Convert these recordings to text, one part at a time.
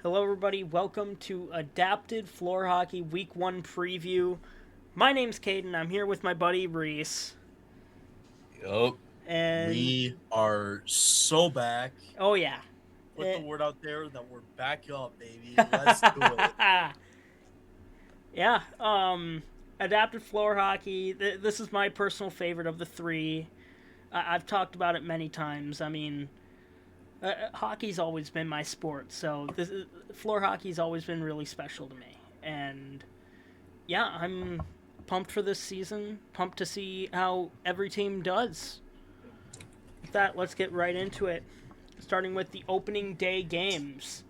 Hello, everybody. Welcome to Adapted Floor Hockey Week 1 preview. My name's Cayden. I'm here with my buddy Reece. Yup. And We are so back. oh yeah, Put the word out there that we're back up, baby. Let's do it. yeah. Adapted Floor Hockey. This is my personal favorite of the three. I've talked about it many times. I mean, hockey's always been my sport, so floor hockey's always been really special to me. And yeah, I'm pumped for this season. Pumped to see how every team does. With that, let's get right into it. Starting with the opening day games.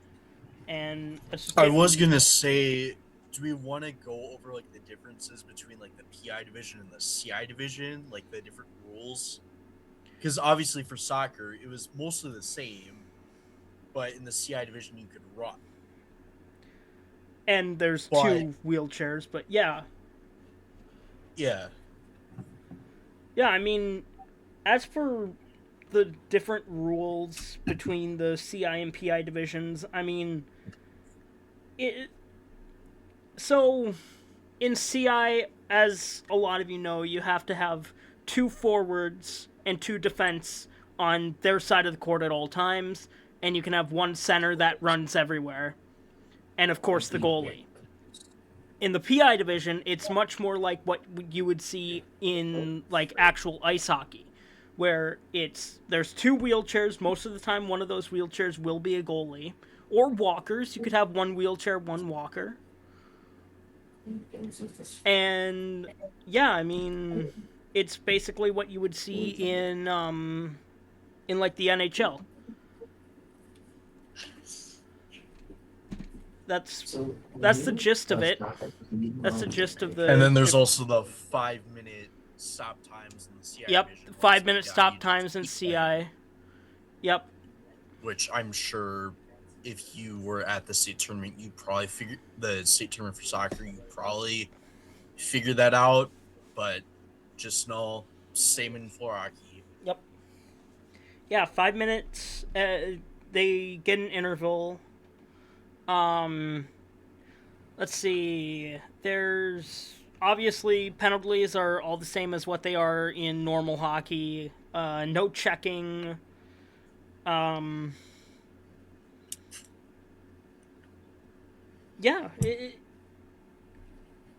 And I was gonna say, do we want to go over like the differences between like the PI division and the CI division, like the different rules? Because obviously for soccer, it was mostly the same, but in the CI division you could run. And there's two wheelchairs, but yeah. Yeah. Yeah, I mean, as for the different rules between the CI and PI divisions, I mean, so in CI, as a lot of you know, you have to have two forwards and two defense on their side of the court at all times, and you can have one center that runs everywhere, and of course the goalie. In the PI division, it's much more like what you would see in like actual ice hockey, where there's two wheelchairs. Most of the time, one of those wheelchairs will be a goalie, or walkers. You could have one wheelchair, one walker. And yeah, I mean, it's basically what you would see in like the NHL. That's the gist of it. That's the gist of the. And then there's also the 5-minute stop times in the CI. Yep, division, 5-minute stop times in CI. Yep. Which I'm sure, if you were at the state tournament, you probably figured the state tournament for soccer. You probably figured that out, but just know, same in floor hockey. Yep. Yeah, 5 minutes. They get an interval. Let's see. There's obviously penalties are all the same as what they are in normal hockey. No checking. Yeah.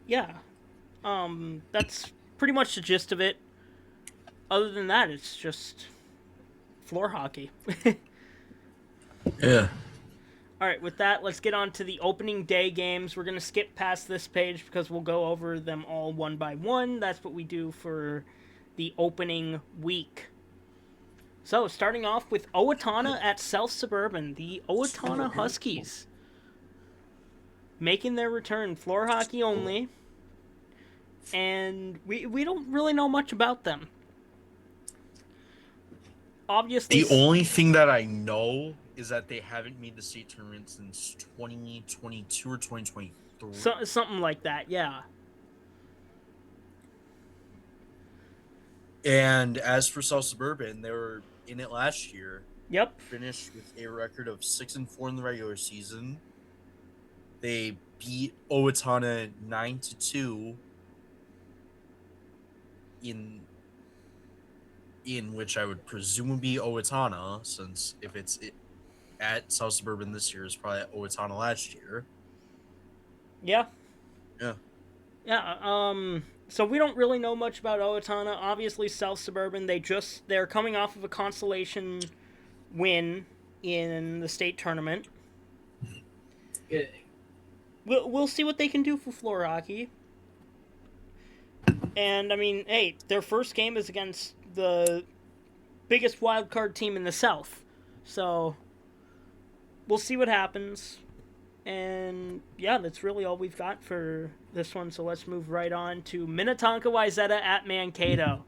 Yeah. That's pretty much the gist of it. Other than that, it's just floor hockey. Yeah. All right, with that, let's get on to the opening day games. We're going to skip past this page because we'll go over them all one by one. That's what we do for the opening week. So, starting off with Owatonna at South Suburban, the Owatonna Huskies making their return, floor hockey only. And we don't really know much about them. Obviously, the only thing that I know is that they haven't made the state tournament since 2022 or 2023. Something like that, yeah. And as for South Suburban, they were in it last year. Yep. Finished with a record of 6-4 in the regular season. They beat Owatonna 9-2 in which I would presume would be Owatonna, since if it's at South Suburban this year, it's probably at Owatonna last year. Yeah. Yeah. Yeah, so we don't really know much about Owatonna. Obviously, South Suburban, they're coming off of a consolation win in the state tournament. Good. We'll see what they can do for floor hockey. And, I mean, hey, their first game is against the biggest wild card team in the South. So, we'll see what happens. And, yeah, that's really all we've got for this one. So let's move right on to Minnetonka-Wayzata at Mankato.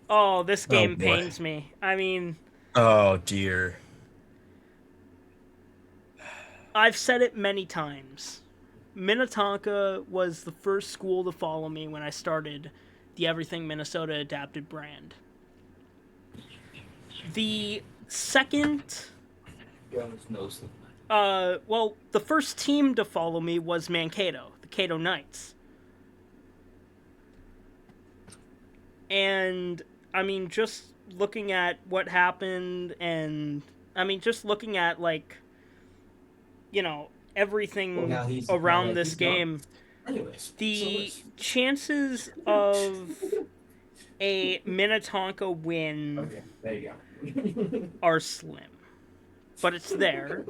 Oh, this game pains me. I mean... Oh, dear. I've said it many times. Minnetonka was the first school to follow me when I started the Everything Minnesota Adapted brand. The second Well, the first team to follow me was Mankato, the Cato Knights. And, I mean, just looking at what happened, and, I mean, just looking at, like, you know, everything around this game, the chances of a Minnetonka win are slim. But it's there.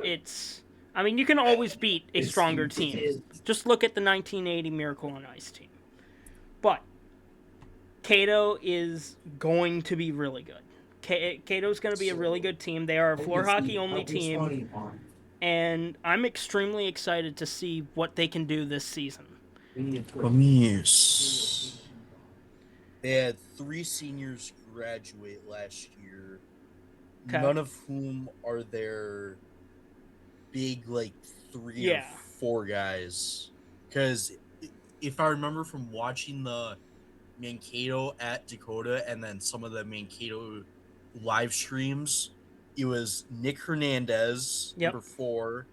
I mean, you can always beat a stronger team. Just look at the 1980 Miracle on Ice team. But Cato is going to be really good. Cato's going to be a really good team. They are a floor hockey only team, and I'm extremely excited to see what they can do this season. They had 3 seniors graduate last year, Okay. none of whom are their big, like, 3 or 4 guys. Because if I remember from watching the Mankato at Dakota and then some of the Mankato live streams, it was Nick Hernandez, Yep. number 4.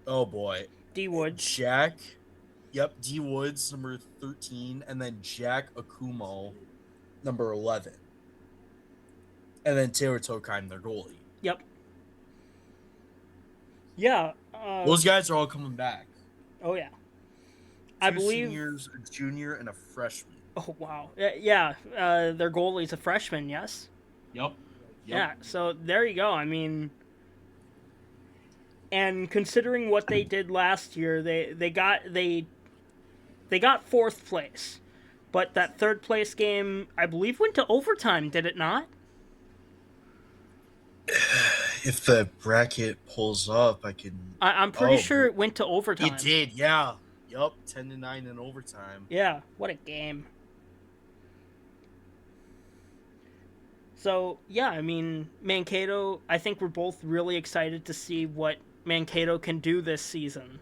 Oh boy. D Woods. Jack. Yep, D Woods, number 13, and then Jack Akumo, number 11. And then Taylor Tokheim, their goalie. Yep. Yeah. Those guys are all coming back. Oh, yeah. 2 I believe seniors, a junior, and a freshman. Oh, wow. Yeah. Their goalie's a freshman, yes? Yep. Yeah, so there you go. I mean, and considering what they did last year, they got 4th place. But that 3rd place game, I believe, went to overtime, did it not? If the bracket pulls up, I can. I'm pretty sure it went to overtime. It did, yeah. Yup, 10-9 in overtime. Yeah, what a game. So, yeah, I mean, Mankato, I think we're both really excited to see what Mankato can do this season.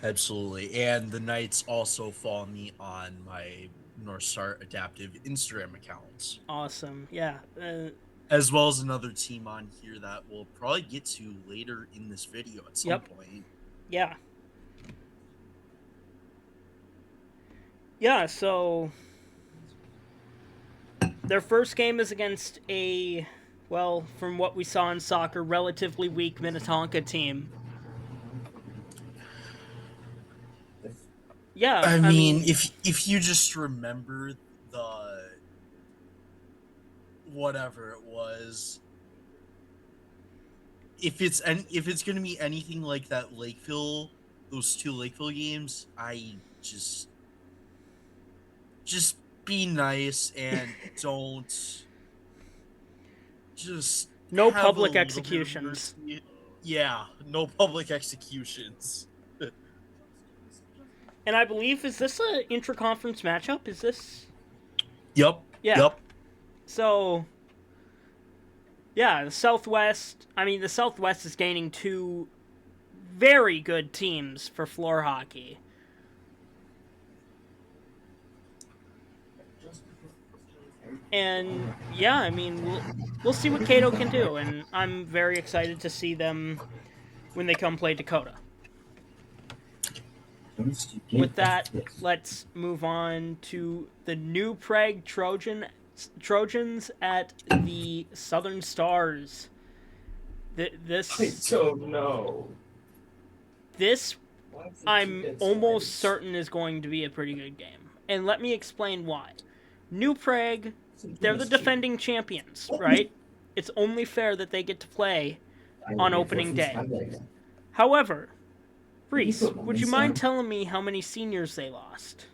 Absolutely. And the Knights also follow me on my North Star Adaptive Instagram accounts. Awesome, yeah. As well as another team on here that we'll probably get to later in this video at some point. Yeah. Yeah, so their first game is against a, well, from what we saw in soccer, relatively weak Minnetonka team. Yeah, I mean, if you just remember the whatever it was, if it's going to be anything like that Lakeville, those 2 Lakeville games, I just be nice and don't just no public executions. Yeah, no public executions. And I believe, is this an intra-conference matchup? Is this? Yep. Yeah. Yep. So, yeah, the Southwest is gaining 2 very good teams for floor hockey. And, yeah, I mean, we'll see what Cato can do, and I'm very excited to see them when they come play Dakota. With that, let's move on to the new Prague Trojans at the Southern Stars. This I don't know. This, I'm almost certain, is going to be a pretty good game. And let me explain why. New Prague, they're the defending champions, right? It's only fair that they get to play on opening day. However, Reece, would you mind telling me how many seniors they lost?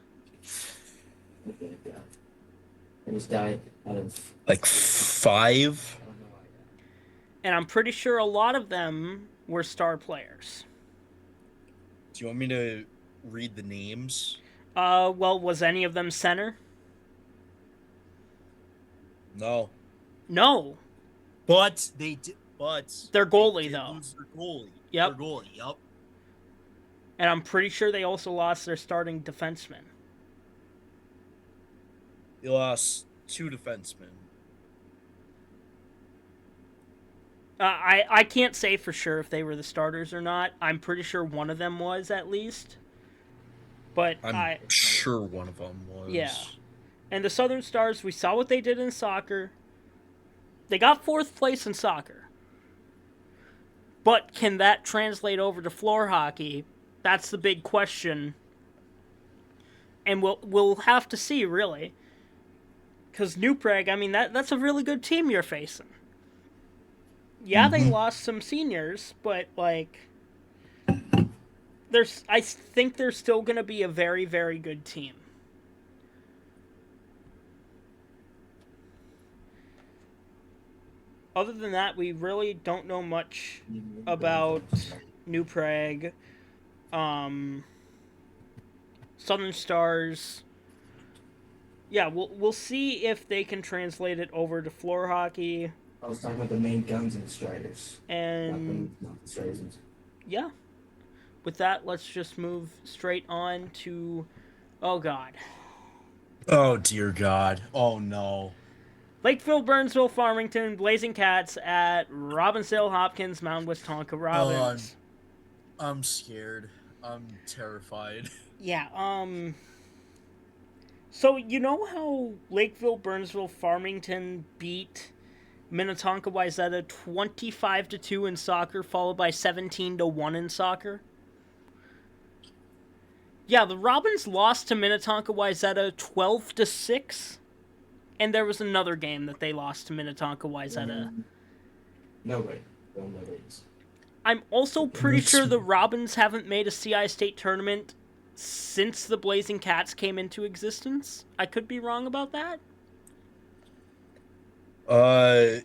Like 5? And I'm pretty sure a lot of them were star players. Do you want me to read the names? Well, was any of them center? No. No. But they did. But their goalie, though. Lose their goalie. Yep. Their goalie. Yep. And I'm pretty sure they also lost their starting defenseman. They lost 2 defensemen. I can't say for sure if they were the starters or not. I'm pretty sure one of them was at least. But I'm sure one of them yeah. was. And the Southern Stars, we saw what they did in soccer. They got 4th place in soccer. But can that translate over to floor hockey? That's the big question. And we'll have to see, really. Because New Prague, I mean, that's a really good team you're facing. Yeah, they lost some seniors, but, like, I think they're still going to be a very, very good team. Other than that, we really don't know much about New Prague, Southern Stars. Yeah, we'll see if they can translate it over to floor hockey. I was talking about the main guns and striders. And Not the striders. yeah, with that, let's just move straight on to. Oh God. Oh dear God. Oh no. Lakeville, Burnsville, Farmington, Blazing Cats at Robbinsdale, Hopkins, Mount Westonka, Robbins. I'm scared. I'm terrified. Yeah. So you know how Lakeville, Burnsville, Farmington beat Minnetonka-Wayzata 25-2 in soccer, followed by 17-1 in soccer? Yeah, the Robins lost to Minnetonka-Wayzata 12-6, and there was another game that they lost to Minnetonka-Wayzata. No way. No way. I'm also pretty sure the Robins haven't made a CI state tournament since the Blazing Cats came into existence. I could be wrong about that.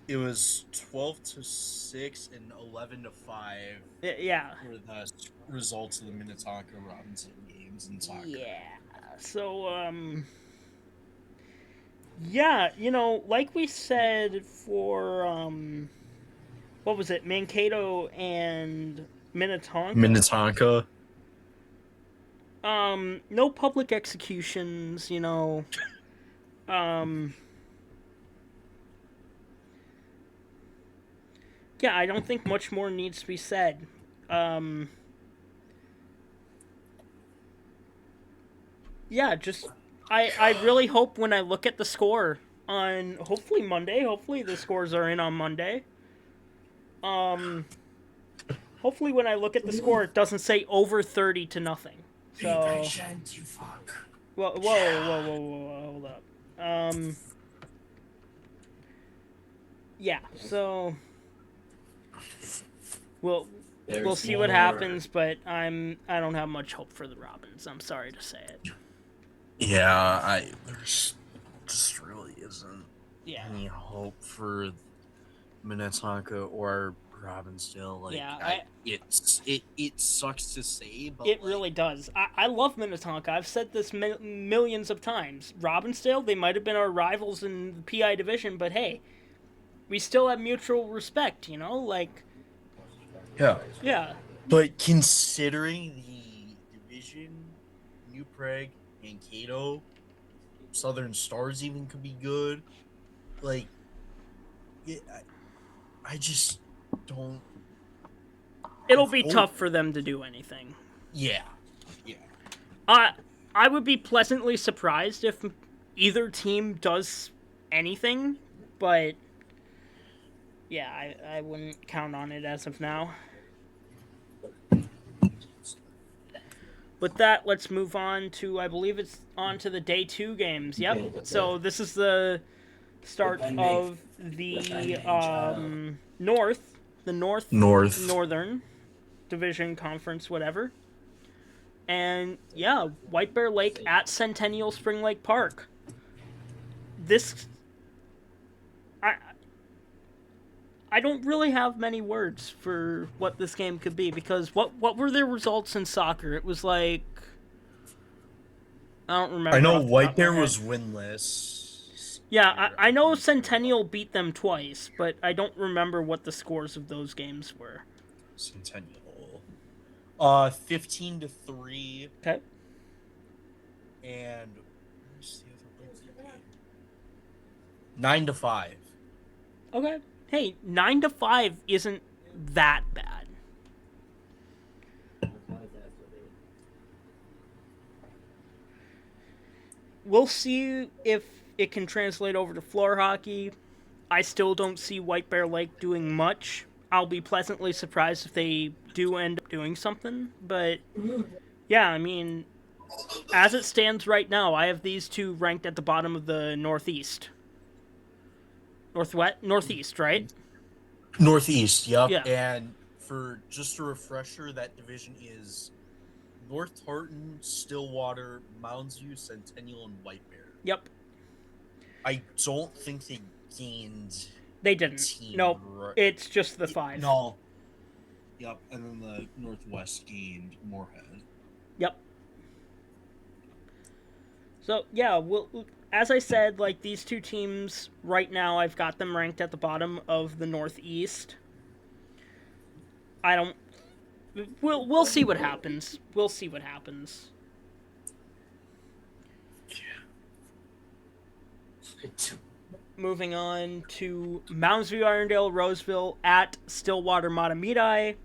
It was 12-6 and 11-5. Yeah. Were the results of the Minnetonka Robinson games in soccer. Yeah. So, yeah, you know, like we said for, what was it, Mankato and Minnetonka? Minnetonka. No public executions, you know. Yeah, I don't think much more needs to be said. Yeah, just I really hope when I look at the score on hopefully Monday, hopefully the scores are in on Monday. Hopefully when I look at the score it doesn't say over 30-0. So You fuck. whoa, hold up. Yeah, so we'll see what happens, but I don't have much hope for the Robins. I'm sorry to say it. Yeah, there's just really isn't any Yeah. hope for Minnetonka or Robbinsdale. Like, Yeah, it sucks to say, but it really does. I love Minnetonka. I've said this millions of times. Robbinsdale, they might have been our rivals in the PI division, but hey, we still have mutual respect, you know? Like, yeah. But considering the division, New Prague, Mankato, Southern Stars even could be good. Like, I just don't. It'll be tough for them to do anything. Yeah. I would be pleasantly surprised if either team does anything, but yeah, I wouldn't count on it as of now. With that, let's move on to, I believe it's on to the day 2 games. Yep. So this is the start of the Northern Division Conference, whatever. And yeah, White Bear Lake at Centennial Spring Lake Park. This, I don't really have many words for what this game could be, because what were their results in soccer? It was like, I don't remember. I know White Bear was winless. Yeah, I know Centennial beat them twice, but I don't remember what the scores of those games were. Centennial. 15-3. Okay. And where's the other 9-5. Okay. hey, 9-5 isn't that bad. We'll see if it can translate over to floor hockey. I still don't see White Bear Lake doing much. I'll be pleasantly surprised if they do end up doing something. But yeah, I mean, as it stands right now, I have these two ranked at the bottom of the Northeast. Northeast, right? Northeast, yep. Yeah. And for just a refresher, that division is North-Tartan, Stillwater, Mounds View, Centennial, and White Bear. Yep. I don't think they gained They a didn't. team. Nope. It's just the 5. No. Yep, and then the Northwest gained Moorhead. Yep. So yeah, as I said, like these two teams right now, I've got them ranked at the bottom of the Northeast. I don't. We'll see what happens. We'll see what happens. Moving on to Mounds View, Irondale, Roseville at Stilly-Mahtomedi.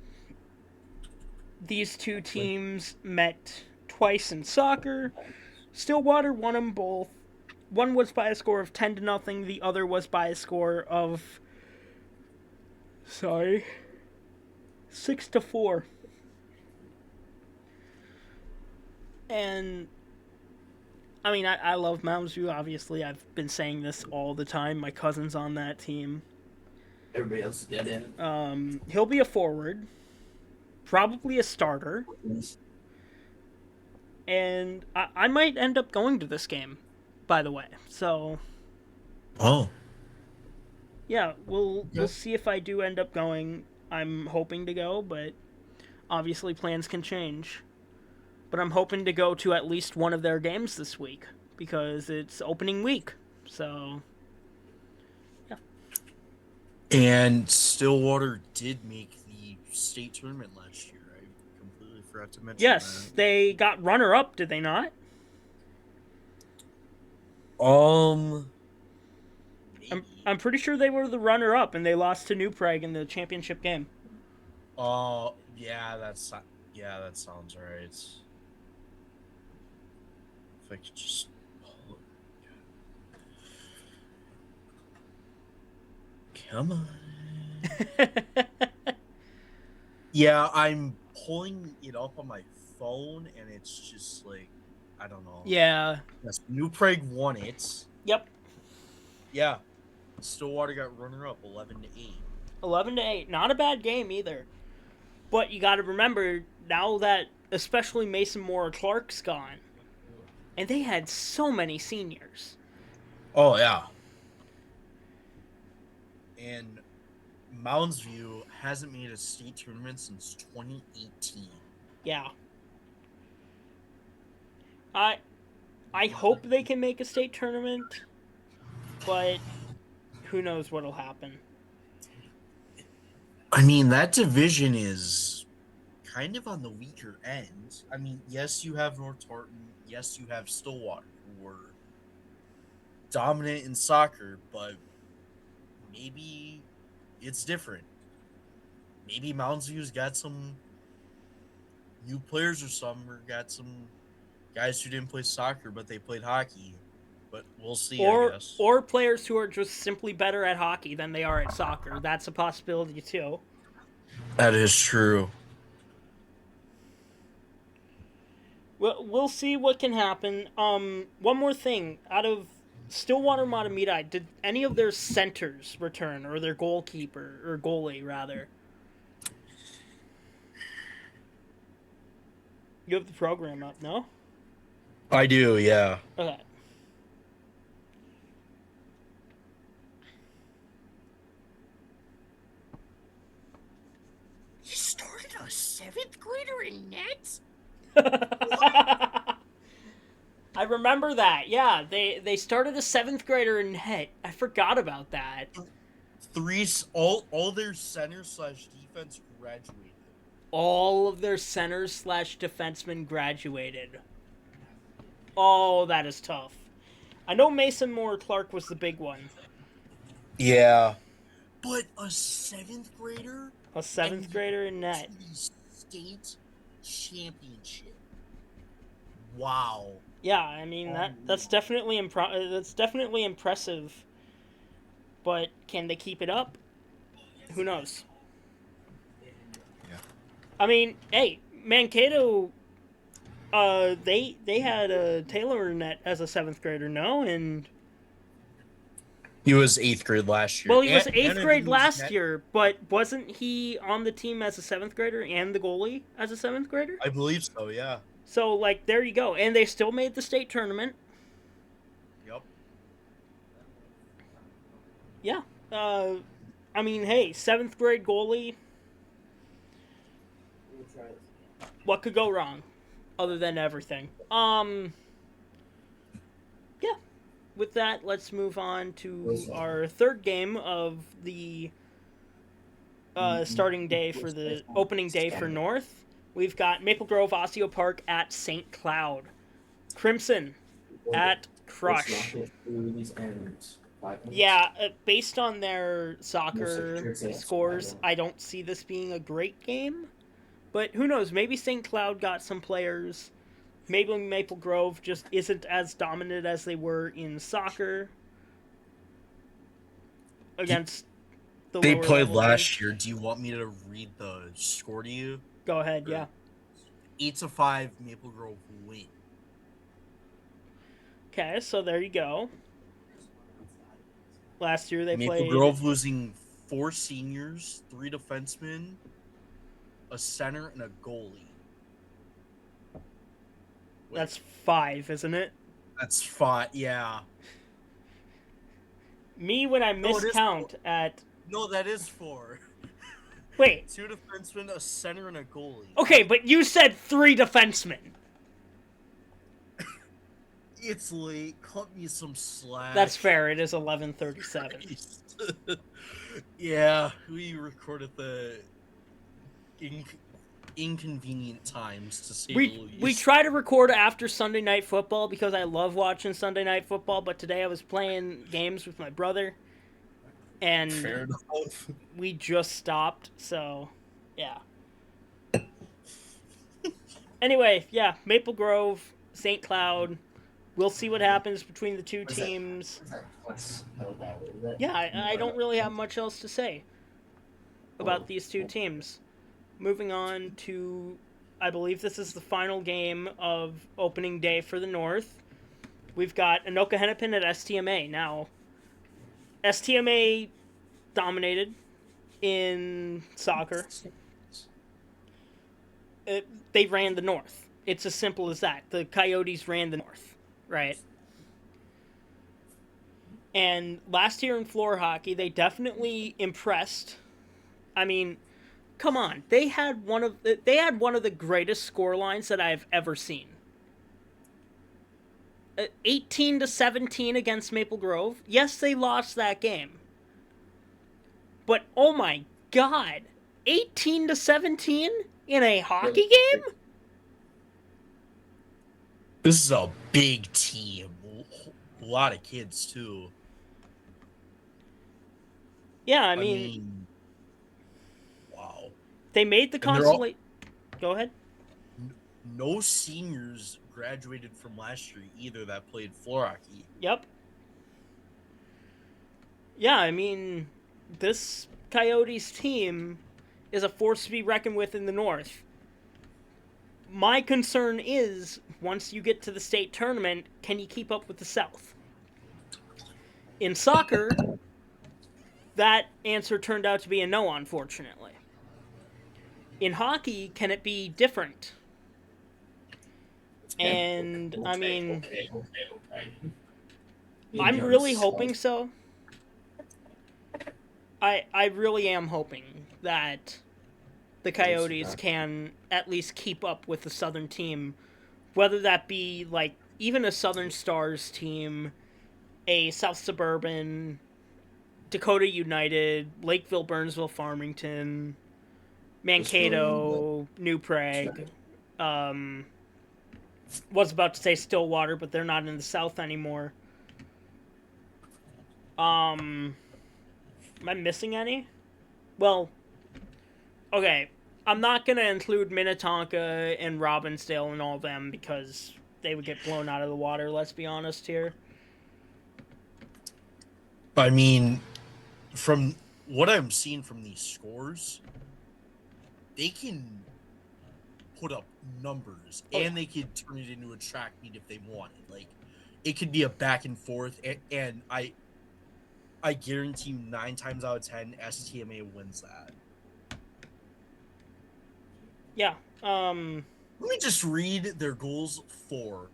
These two teams met twice in soccer. Stillwater won them both. One was by a score of 10-0. The other was by a score of 6-4. And I mean, I love Mounds View, obviously. I've been saying this all the time. My cousin's on that team. Everybody else is dead end. He'll be a forward, probably a starter. And I might end up going to this game, by the way. So, yeah, we'll see if I do end up going. I'm hoping to go, but obviously plans can change. But I'm hoping to go to at least one of their games this week because it's opening week. So, yeah. And Stillwater did make the state tournament last year. I completely forgot to mention Yes, they got runner-up, did they not? Maybe. I'm pretty sure they were the runner-up, and they lost to New Prague in the championship game. Yeah, that sounds right. If I could just come on. Yeah, I'm pulling it up on my phone, and it's just like, I don't know. Yeah. Yes, New Prague won it. Yep. Yeah. Stillwater got runner-up 11-8. 11-8. Not a bad game either. But you got to remember, now that especially Mason Moore Clark's gone, and they had so many seniors. Oh, yeah. And Mounds View hasn't made a state tournament since 2018. Yeah. I hope they can make a state tournament, but who knows what'll happen. I mean, that division is kind of on the weaker end. I mean, yes, you have North-Tartan. Yes, you have Stillwater, who were dominant in soccer, but maybe it's different. Maybe Mounds View's got some new players or something, or got some guys who didn't play soccer, but they played hockey. But we'll see, I guess. Or players who are just simply better at hockey than they are at soccer. That's a possibility, too. That is true. We'll see what can happen. One more thing. Out of Stillwater-Mahtomedi, did any of their centers return, or their goalkeeper, or goalie, rather? You have the program up, no? I do, yeah. Okay. You started a 7th grader in net? I remember that. Yeah, they started a 7th grader in net. I forgot about that. All their center/defense graduated. All of their centers/defensemen graduated. Oh, that is tough. I know Mason Moore Clark was the big one. Yeah. But a 7th grader? A 7th And grader in to net. the state championship. Wow. Yeah, I mean that's definitely impressive. But can they keep it up? Who knows? Yeah. I mean, hey, Mankato, they had a Taylor in net as a 7th grader, no? And He was 8th grade last year. well, he was And 8th I grade think he was last year, but wasn't he on the team as a 7th grader and the goalie as a 7th grader? I believe so, yeah. So, like, there you go. And they still made the state tournament. Yep. Yeah. I mean, hey, 7th grade goalie. What could go wrong? Other than everything. Yeah. With that, let's move on to our third game of the starting day for the opening day for North. We've got Maple Grove Osseo Park at St. Cloud. Crimson at Crush. Yeah, based on their soccer scores, I don't see this being a great game. But who knows? Maybe St. Cloud got some players. Maybe Maple Grove just isn't as dominant as they were in soccer against the They lower played level last teams. year. Do you want me to read the score to you? Go ahead, yeah. 8-5 Maple Grove win. Okay, so there you go. Last year they Maple played Grove losing 4 seniors, 3 defensemen, a center, and a goalie. Wait, That's 5, isn't it? that's 5. Yeah. Me when I No, it is miscount at No, that is 4. wait. 2 defensemen, a center, and a goalie. Okay, but you said 3 defensemen. It's late. Cut me some slack. That's fair. It is 11:37. Yeah, we recorded the inconvenient times, to say the least. We try to record after Sunday Night Football because I love watching Sunday Night Football, but today I was playing games with my brother, and Fair enough. we just stopped, so yeah. Anyway, yeah, Maple Grove, St. Cloud. We'll see what happens between the two teams. Yeah, I don't really have much else to say about these two teams. Moving on to, I believe this is the final game of opening day for the North. We've got Anoka Hennepin at STMA. Now, STMA dominated in soccer. They ran the North. It's as simple as that. The Coyotes ran the North, right? And last year in floor hockey, they definitely impressed. I mean, come on, they had one of the greatest score lines that I've ever seen. 18-17 against Maple Grove. Yes, they lost that game. But oh my god, 18-17 in a hockey game? This is a big team. A lot of kids, too. Yeah, I mean wow. They made the consolation. Go ahead. No seniors graduated from last year either that played floor hockey. Yep. Yeah, I mean, this Coyotes team is a force to be reckoned with in the North. My concern is, once you get to the state tournament, can you keep up with the South? In soccer, that answer turned out to be a no, unfortunately. In hockey, can it be different? And, I mean, I'm really hoping so. I really am hoping that the Coyotes can at least keep up with the Southern team, whether that be, like, even a Southern Stars team, a South Suburban, Dakota United, Lakeville, Burnsville, Farmington, Mankato, New Prague, was about to say Stillwater, but they're not in the South anymore. Am I missing any? Well, okay. I'm not gonna include Minnetonka and Robbinsdale and all them because they would get blown out of the water. Let's be honest here. I mean, from what I'm seeing from these scores, they can put up numbers and they could turn it into a track meet if they wanted. Like, it could be a back and forth, and I guarantee you 9 times out of 10 STMA wins that. Yeah. Let me just read their goals for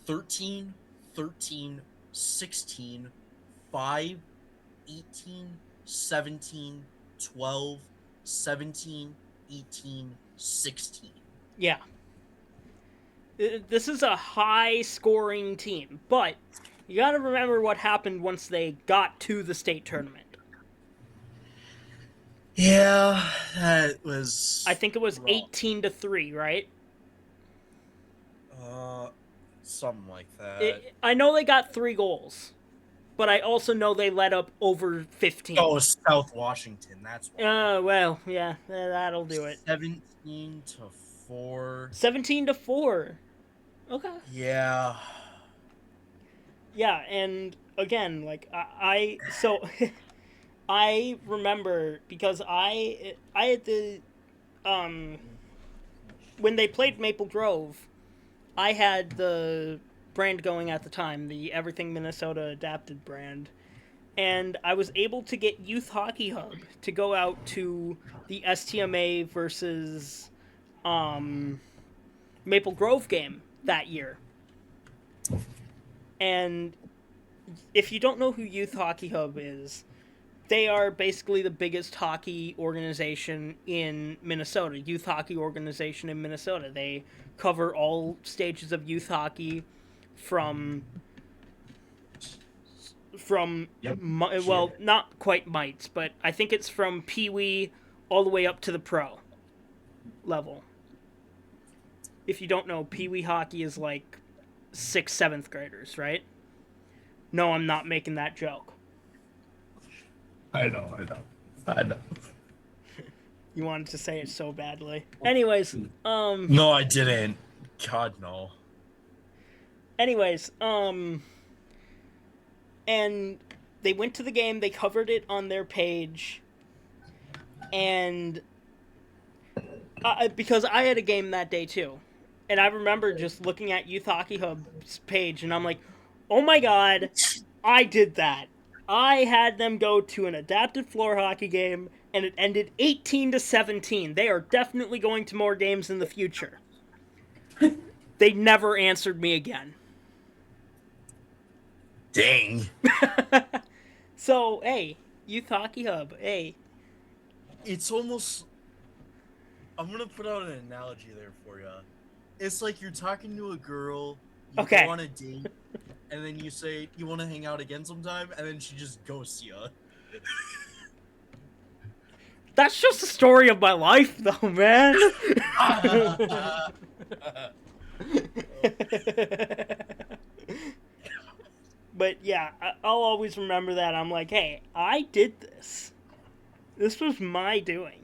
13, 13, 16, 5, 18, 17, 12, 17, 18, 16. Yeah. This is a high-scoring team, but you gotta remember what happened once they got to the state tournament. Yeah, that was... I think it was rough. 18-3, right? Something like that. I know they got 3 goals, but I also know they let up over 15. Oh, South Washington, that's why. Well, yeah, that'll do it. 17-4. 17-4. Okay. Yeah. Yeah, and again, like so I remember because I had the when they played Maple Grove, I had the brand going at the time, the Everything Minnesota Adapted brand, and I was able to get Youth Hockey Hub to go out to the STMA versus Maple Grove game that year. And if you don't know who Youth Hockey Hub is, they are basically the biggest hockey organization in Minnesota, youth hockey organization in Minnesota. They cover all stages of youth hockey from well, not quite mites, but I think it's from Pee-wee all the way up to the pro level. If you don't know, Pee-wee hockey is like 6th, 7th graders, right? No, I'm not making that joke. I know. You wanted to say it so badly. Anyways, No, I didn't. God, no. Anyways, and they went to the game, they covered it on their page, and because I had a game that day too, and I remember just looking at Youth Hockey Hub's page, and I'm like, oh my god, I did that. I had them go to an adapted floor hockey game, and it ended 18-17. They are definitely going to more games in the future. They never answered me again. Dang. So, hey, Youth Hockey Hub, hey. It's almost... I'm going to put out an analogy there for you. It's like you're talking to a girl, you go on a date, and then you say, you want to hang out again sometime? And then she just ghosts you. That's just a story of my life, though, man. But yeah, I'll always remember that. I'm like, hey, I did this. This was my doing.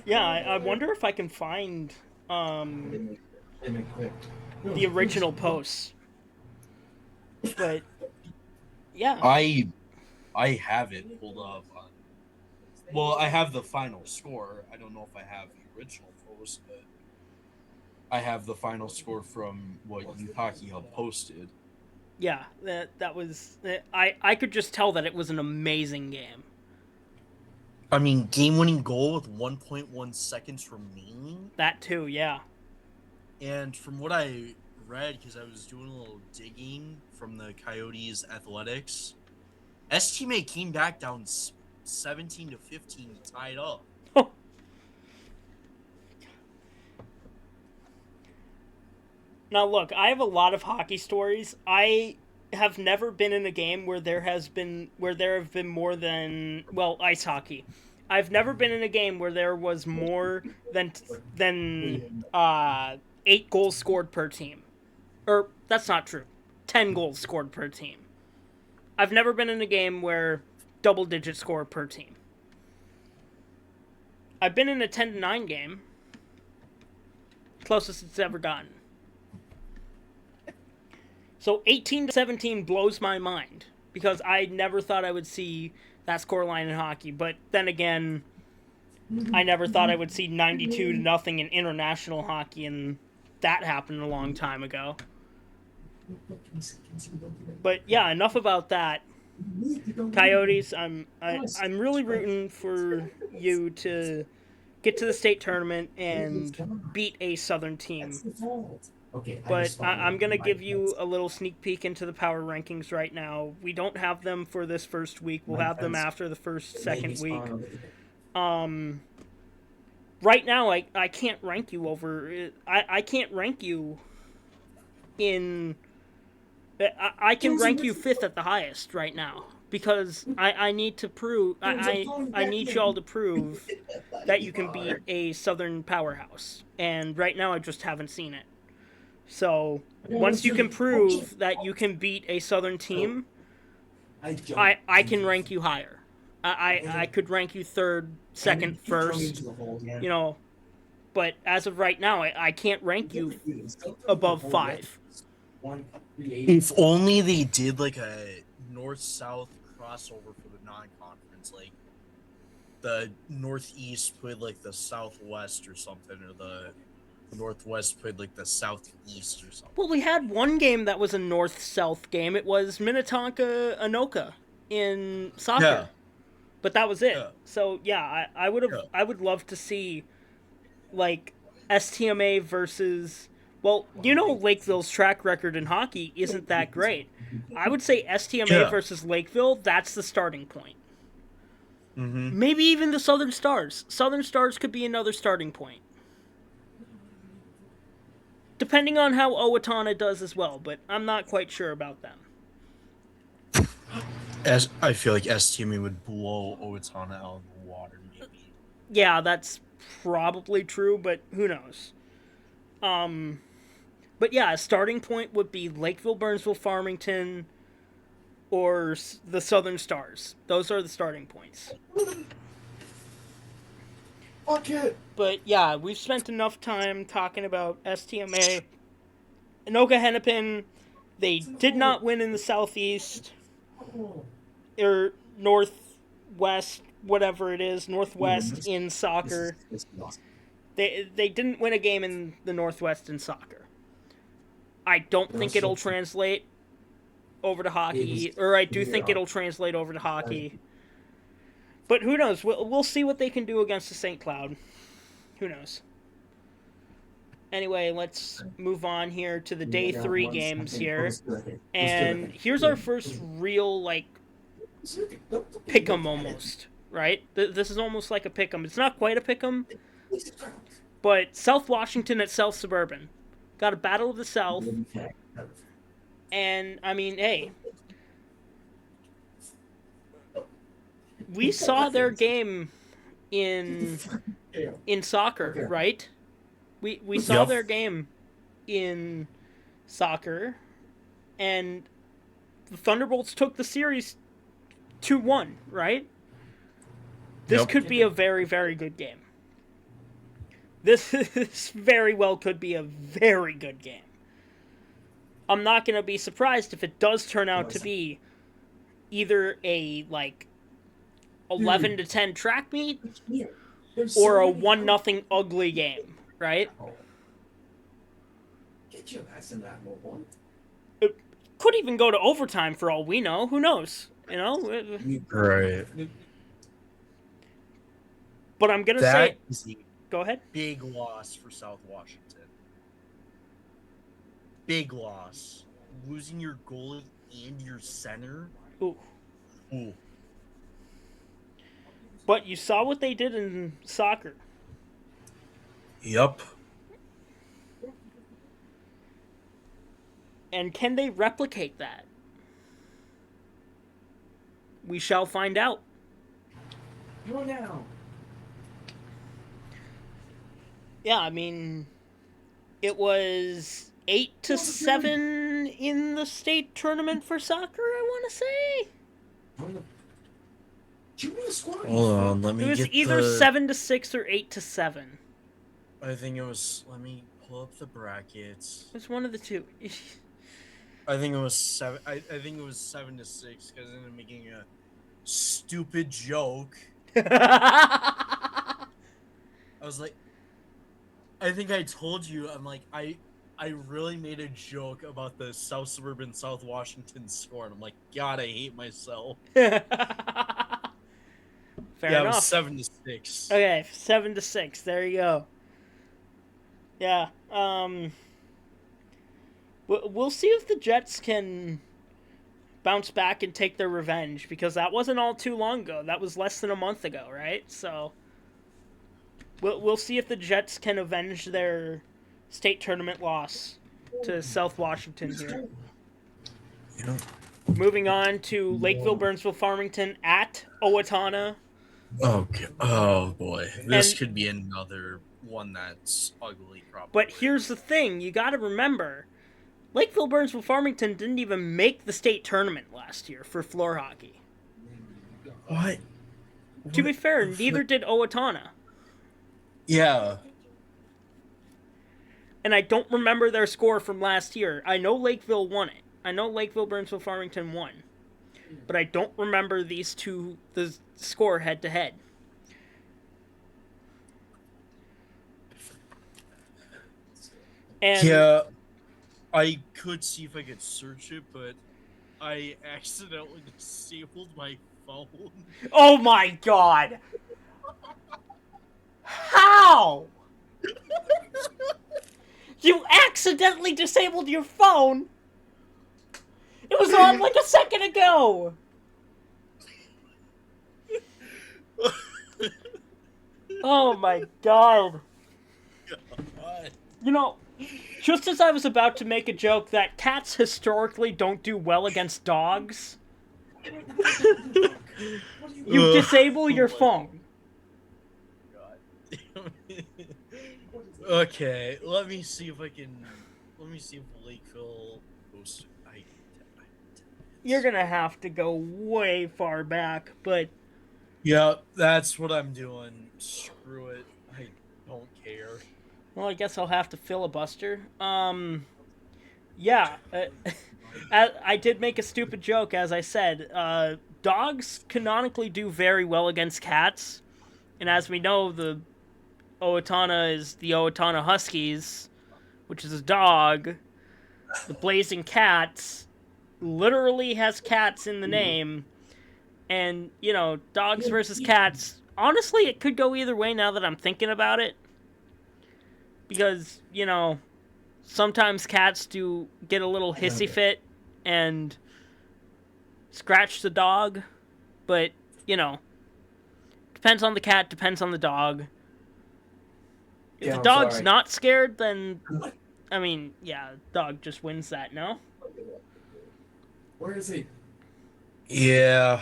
Yeah, I wonder if I can find the original posts. But yeah, I have it pulled up. Well, I have the final score. I don't know if I have the original post, but I have the final score from what Youth Hockey Hub posted. Yeah, that was... I could just tell that it was an amazing game. I mean, game-winning goal with 1.1 seconds remaining. That too, yeah. And from what I read, because I was doing a little digging from the Coyotes athletics, S-teammate came back down 17-15 to tie it up. Now look, I have a lot of hockey stories. I have never been in a game where there have been more than, well, ice hockey. I've never been in a game where there was more than 8 goals scored per team. Or that's not true. 10 goals scored per team. I've never been in a game where double-digit score per team. I've been in a 10-9 game. Closest it's ever gotten. So 18-17 blows my mind because I never thought I would see that scoreline in hockey. But then again, I never thought I would see 92-0 in international hockey, and that happened a long time ago. But yeah, enough about that. Coyotes, I'm really rooting for you to get to the state tournament and beat a Southern team. But I'm going to give you a little sneak peek into the power rankings right now. We don't have them for this first week. We'll have them after the second week. Right now, I can't rank you over... I can't rank you in... I can rank you 5th at the highest right now. Because I need to prove... I need y'all to prove that you can beat a Southern powerhouse. And right now, I just haven't seen it. So, once you can prove that you can beat a Southern team, I can rank you higher. I could rank you 3rd, 2nd, 1st, you know. But as of right now, I can't rank you above 5. If only they did like a north-south crossover for the non-conference, like the Northeast played like the Southwest or something, or the Northwest played like the Southeast or something. Well, we had one game that was a north-south game. It was Minnetonka-Anoka in soccer. Yeah. But that was it. Yeah. So yeah, I would love to see like STMA versus, well, you know, Lakeville's track record in hockey isn't that great. I would say STMA versus Lakeville, that's the starting point. Mm-hmm. Maybe even the Southern Stars. Southern Stars could be another starting point. Depending on how Owatonna does as well, but I'm not quite sure about them. As I feel like STMA would blow Owatonna out of the water, maybe. Yeah, that's probably true, but who knows? But yeah, a starting point would be Lakeville, Burnsville, Farmington, or the Southern Stars. Those are the starting points. Fuck it. But yeah, we've spent enough time talking about STMA. Anoka Hennepin, they did not win in the Southeast. Or Northwest, whatever it is, Northwest in soccer. They didn't win a game in the Northwest in soccer. I don't think it'll translate over to hockey, or I do think it'll translate over to hockey. But who knows? We'll see what they can do against the St. Cloud. Who knows? Anyway, let's move on here to the day 3 games here. And here's our first real, like, pick'em almost, right? This is almost like a pick'em. It's not quite a pick'em, but South Washington at South Suburban. Got a Battle of the South. And, I mean, hey, we saw their game in soccer, right? We saw their game in soccer, and the Thunderbolts took the series 2-1, right? This could be a very, very good game. This very well could be a very good game. I'm not going to be surprised if it does turn out to be either a, like, 11-10 track meet or a 1-0 ugly game, right? It could even go to overtime for all we know. Who knows? You know? Right. But I'm going to say... Go ahead. Big loss for South Washington. Big loss. Losing your goalie and your center. Ooh. Ooh. But you saw what they did in soccer. Yep. And can they replicate that? We shall find out. Go now. Yeah, I mean, it was 8-7 in the state tournament for soccer, I want to say. Hold on, let me It was get either 7-6 or 8-7. I think it was. Let me pull up the brackets. It was one of the two. I think it was 7. I think it was 7-6 because I ended up making a stupid joke. I was like, I think I told you. I'm like, I really made a joke about the South Suburban South Washington score, and I'm like, God, I hate myself. Fair Yeah, enough. it was 7-6. Okay, 7-6. There you go. Yeah. We'll see if the Jets can bounce back and take their revenge, because that wasn't all too long ago. That was less than a month ago, right? So we'll see if the Jets can avenge their state tournament loss to South Washington here. Yeah. Moving on to Lakeville, Burnsville, Farmington at Owatonna. Oh boy, this And- could be another one that's ugly, probably. But here's the thing, you got to remember, Lakeville, Burnsville, Farmington didn't even make the state tournament last year for floor hockey. What? To be fair, neither did Owatonna. Yeah. And I don't remember their score from last year. I know Lakeville won it. I know Lakeville, Burnsville, Farmington won. But I don't remember these two, the score head-to-head. And Yeah, I could see if I could search it, but I accidentally disabled my phone. oh my god! How? You accidentally disabled your phone? It was on like a second ago! Oh my god. You know, just as I was about to make a joke that cats historically don't do well against dogs, you disable your phone. Okay, let me see if Lakeville goes. You're gonna have to go way far back, but Yeah, that's what I'm doing. Screw it. I don't care. well, I guess I'll have to filibuster. Yeah, I did make a stupid joke, as I said. Dogs canonically do very well against cats, and as we know, the Owatonna is the Owatonna Huskies, which is a dog. The Blazing Cats literally has cats in the name, and, you know, dogs versus cats, honestly, it could go either way now that I'm thinking about it. Because, you know, sometimes cats do get a little hissy fit and scratch the dog, but, you know, depends on the cat, depends on the dog. If the dog's not scared, then, I mean, yeah, dog just wins that, no? Where is he? Yeah.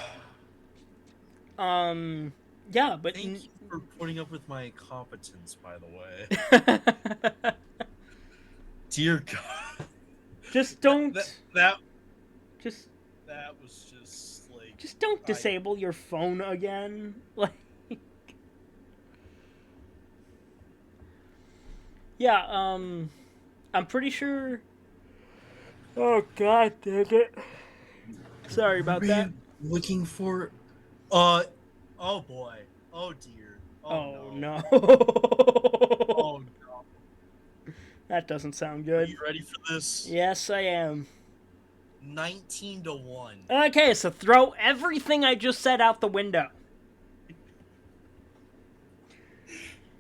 Yeah, but... Thank you for putting up with my incompetence, by the way. Dear God. Just don't... That Just... That was just, like... Just don't disable your phone again. Like... Yeah, I'm pretty sure... Oh, god dang it. Sorry about that. Looking for... Oh, boy. Oh, dear. Oh, no. Oh, no. That doesn't sound Are good. you ready for this? Yes, I am. 19-1. Okay, so throw everything I just said out the window.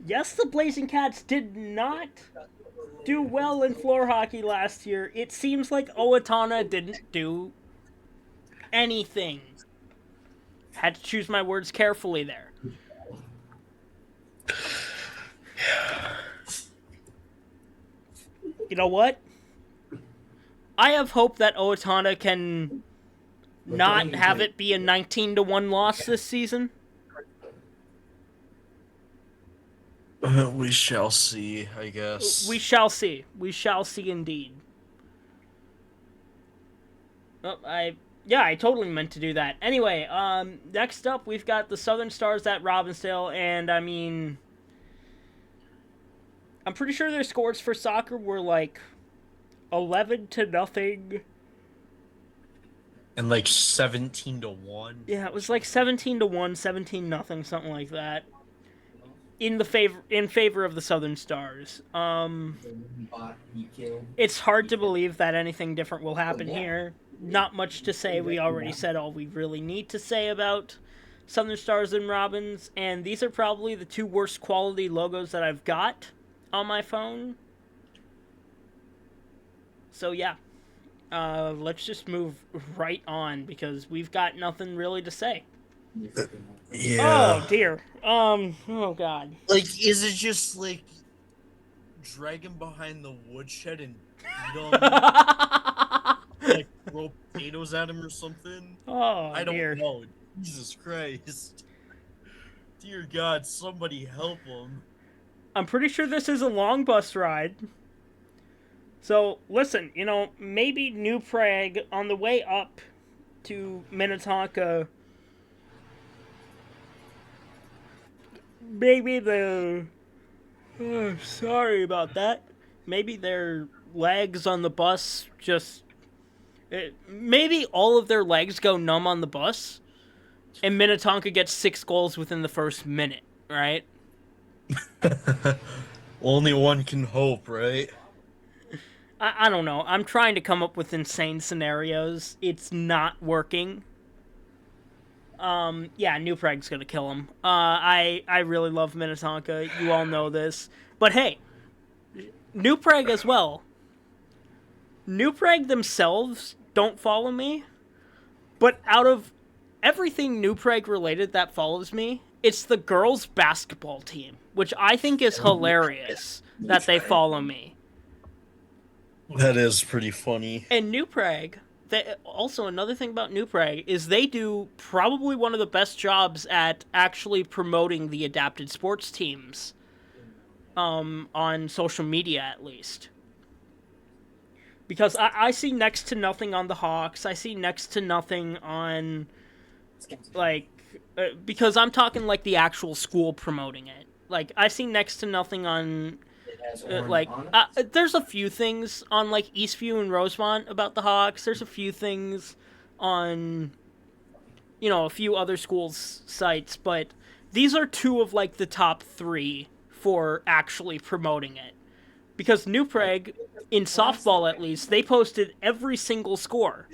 Yes, the Blazing Cats did not do well in floor hockey last year. It seems like Owatonna didn't do anything. Had to choose my words carefully there. You know what? I have hope that Owatonna can not have it be a 19-1 loss this season. We shall see, I guess. We shall see. We shall see indeed. Oh, I totally meant to do that. Anyway, next up we've got the Southern Stars at Robbinsdale, and I mean, I'm pretty sure their scores for soccer were like 11-0. And like 17-1. Yeah, it was like 17-1, 17-0, something like that. In favor of the Southern Stars. It's hard to believe that anything different will happen here. Not much to say. We already said all we really need to say about Southern Stars and Robins, and these are probably the two worst quality logos that I've got on my phone. So yeah, let's just move right on because we've got nothing really to say. Yeah. Oh dear. Oh god. Like, is it just like drag him behind the woodshed and beat him? Like throw potatoes at him or something? Oh I don't dear. know. Jesus Christ. Dear God, somebody help him. I'm pretty sure this is a long bus ride. So, listen, maybe New Prague on the way up to Minnetonka. Maybe sorry about that. Maybe their legs on the bus just. Maybe all of their legs go numb on the bus, and Minnetonka gets 6 goals within the first minute, right? Only one can hope, right? I don't know. I'm trying to come up with insane scenarios. It's not working. Yeah, New Prague's gonna kill him. I really love Minnetonka. You all know this. But hey, New Prague as well. New Prague themselves don't follow me. But out of everything New Prague related that follows me, it's the girls' basketball team, which I think is hilarious that they follow me. That is pretty funny. And New Prague, also another thing about New Prague is they do probably one of the best jobs at actually promoting the adapted sports teams, on social media at least. Because I see next to nothing on the Hawks. I see next to nothing on, like, because I'm talking like the actual school promoting it. Like, I see next to nothing on. There's a few things on like Eastview and Rosemont about the Hawks. There's a few things on, a few other schools' sites, but these are two of like the top 3 for actually promoting it. Because New Prague, in softball at least, they posted every single score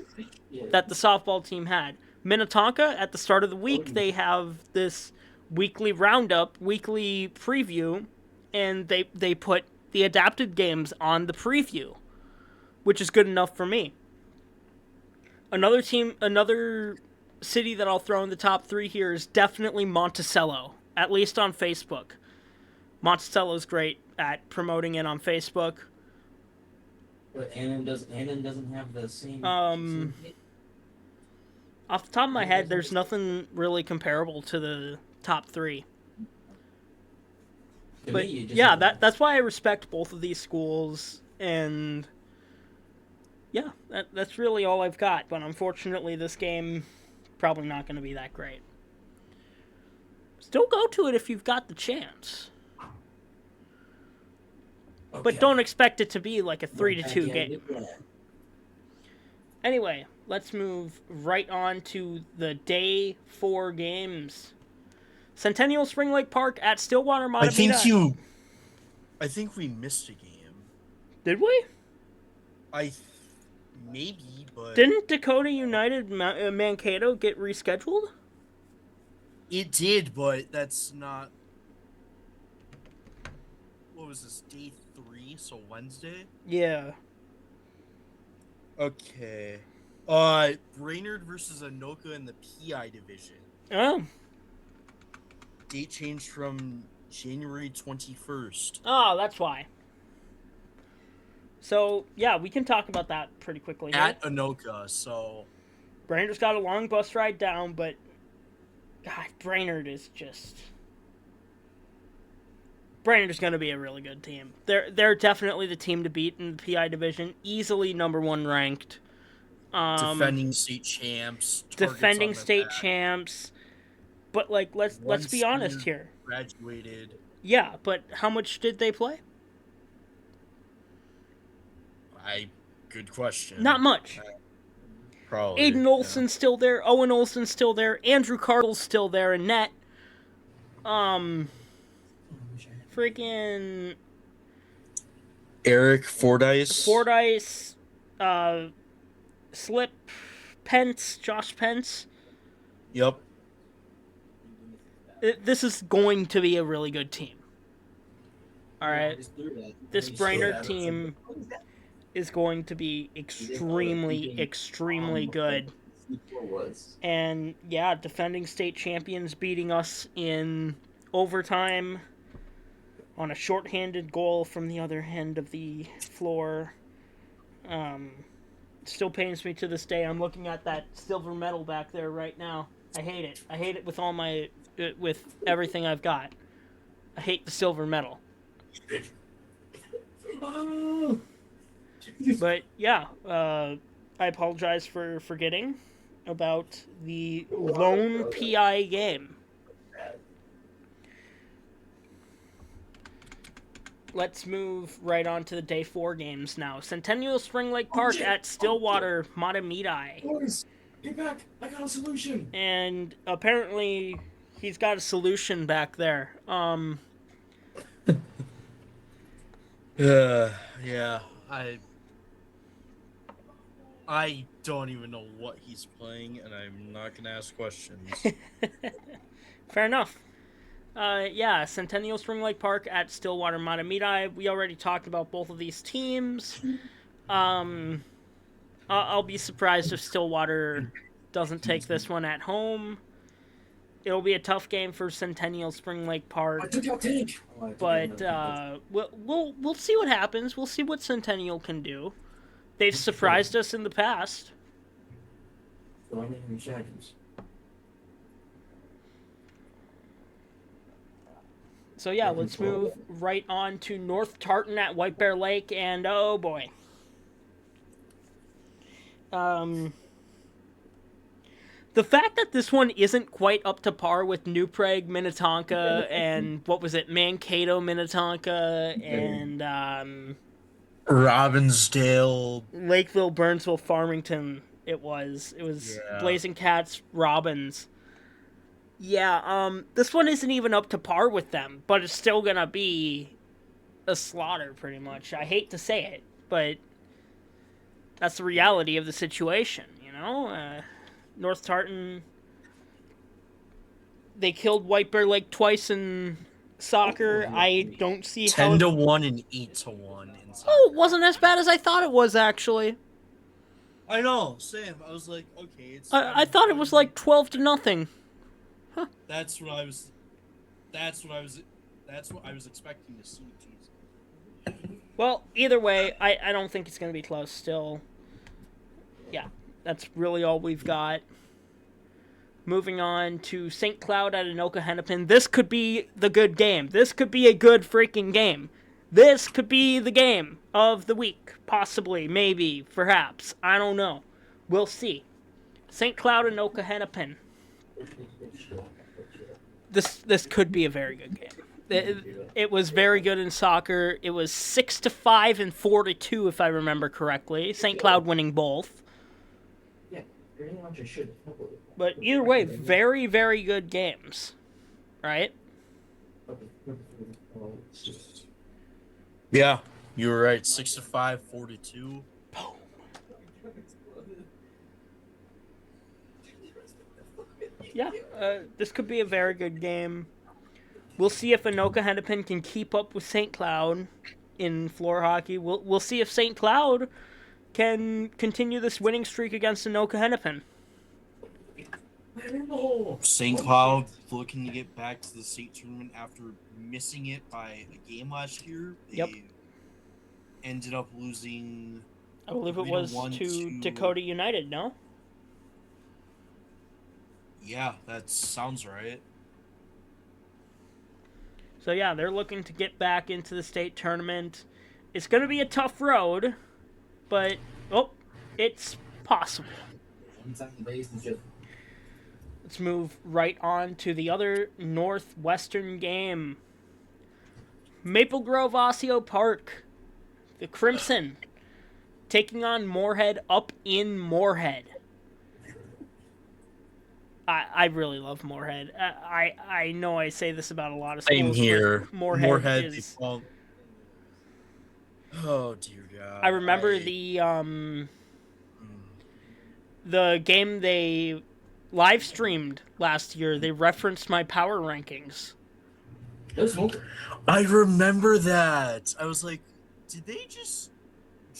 that the softball team had. Minnetonka, at the start of the week, they have this weekly roundup, weekly preview, and they put the adapted games on the preview, which is good enough for me. Another city that I'll throw in the top 3 here is definitely Monticello, at least on Facebook. Monticello's great at promoting it on Facebook. But Annan doesn't have the same. Off the top of my head, there's nothing really comparable to the top 3. But yeah, that's why I respect both of these schools, and yeah, that's really all I've got. But unfortunately, this game probably not going to be that great. Still go to it if you've got the chance, but don't expect it to be like a 3-2 game. Anyway, let's move right on to the day 4 games. Centennial Spring Lake Park at Stillwater-Mahtomedi. I think we missed a game. Did we? Maybe, but Didn't Dakota United Mankato get rescheduled? it did, but that's not. What was this? Day 3, so Wednesday. Yeah. Okay. Brainerd versus Anoka in the PI division. Oh. Date changed from January 21st. Oh, that's why. So, yeah, we can talk about that pretty quickly. At Anoka, so. Brainerd's got a long bus ride down, but God, Brainerd is just. Brainerd's going to be a really good team. They're definitely the team to beat in the PI division. Easily number 1 ranked. Defending state champs. Targets defending on their state back, champs. But like, let's one be honest senior here. graduated. Yeah, but how much did they play? Good question. Not much. Probably. Aiden Olson's still there. Owen Olson's still there. Andrew Cartle's still there in net. Freaking Eric Fordyce. Slip Pence, Josh Pence. Yep. This is going to be a really good team. All right. This Brainerd team is going to be extremely, extremely good. And yeah, defending state champions beating us in overtime on a shorthanded goal from the other end of the floor. Still pains me to this day. I'm looking at that silver medal back there right now. I hate it. I hate it with all my, with everything I've got. I hate the silver medal. But yeah, I apologize for forgetting about the lone PI game. Let's move right on to the day 4 games now. Centennial Spring Lake Park at Stilly-Mahtomedi. Boys, get back! I got a solution. And apparently, he's got a solution back there. Yeah. I don't even know what he's playing, and I'm not gonna ask questions. Fair enough. Yeah, Centennial Spring Lake Park at Stillwater-Mahtomedi. We already talked about both of these teams. I'll be surprised if Stillwater doesn't take this one at home. It'll be a tough game for Centennial Spring Lake Park. I took out Tank. But we'll see what happens. We'll see what Centennial can do. They've surprised us in the past. So yeah, let's move right on to North-Tartan at White Bear Lake, and oh boy. The fact that this one isn't quite up to par with New Prague, Minnetonka, and what was it, Mankato, Minnetonka, and Robbinsdale, Lakeville, Burnsville, Farmington. It was Blazing Cats, Robbins. Yeah, this one isn't even up to par with them, but it's still gonna be a slaughter, pretty much. I hate to say it, but that's the reality of the situation, you know? North-Tartan, they killed White Bear Lake twice in soccer. I don't see how... 10-1 and 8-1 in soccer. Oh, it wasn't as bad as I thought it was, actually. I know, same. I was like, okay, it's... I thought it was like 12-0. Huh. That's what I was expecting to see. Jeez. Well, either way, I don't think it's going to be close still. Yeah, that's really all we've got. Moving on to St. Cloud at Anoka-Hennepin. This could be the good game. This could be a good freaking game. This could be the game of the week. Possibly, maybe, perhaps. I don't know. We'll see. St. Cloud and Anoka-Hennepin. This could be a very good game. It was very good in soccer. It was 6-5 and 4-2, if I remember correctly. St. Cloud winning both. But either way, very, very good games. Right? Yeah, you were right. 6-5, 4-2. Yeah, this could be a very good game. We'll see if Anoka-Hennepin can keep up with St. Cloud in floor hockey. We'll see if St. Cloud can continue this winning streak against Anoka-Hennepin. St. Cloud looking to get back to the state tournament after missing it by a game last year. They ended up losing... I believe it was to Dakota United, no? Yeah, that sounds right. So yeah, they're looking to get back into the state tournament. It's going to be a tough road, but it's Possible. Inside the base and just Let's move right on to the other Northwestern game. Maple Grove Osseo Park. The Crimson taking on Moorhead up in Moorhead. I really love Moorhead. I know I say this about a lot of schools. Same here. But Moorhead they is. fall- Oh dear God! I remember the game they live streamed last year. They referenced my power rankings. there's smoke. I remember that. I was like, did they just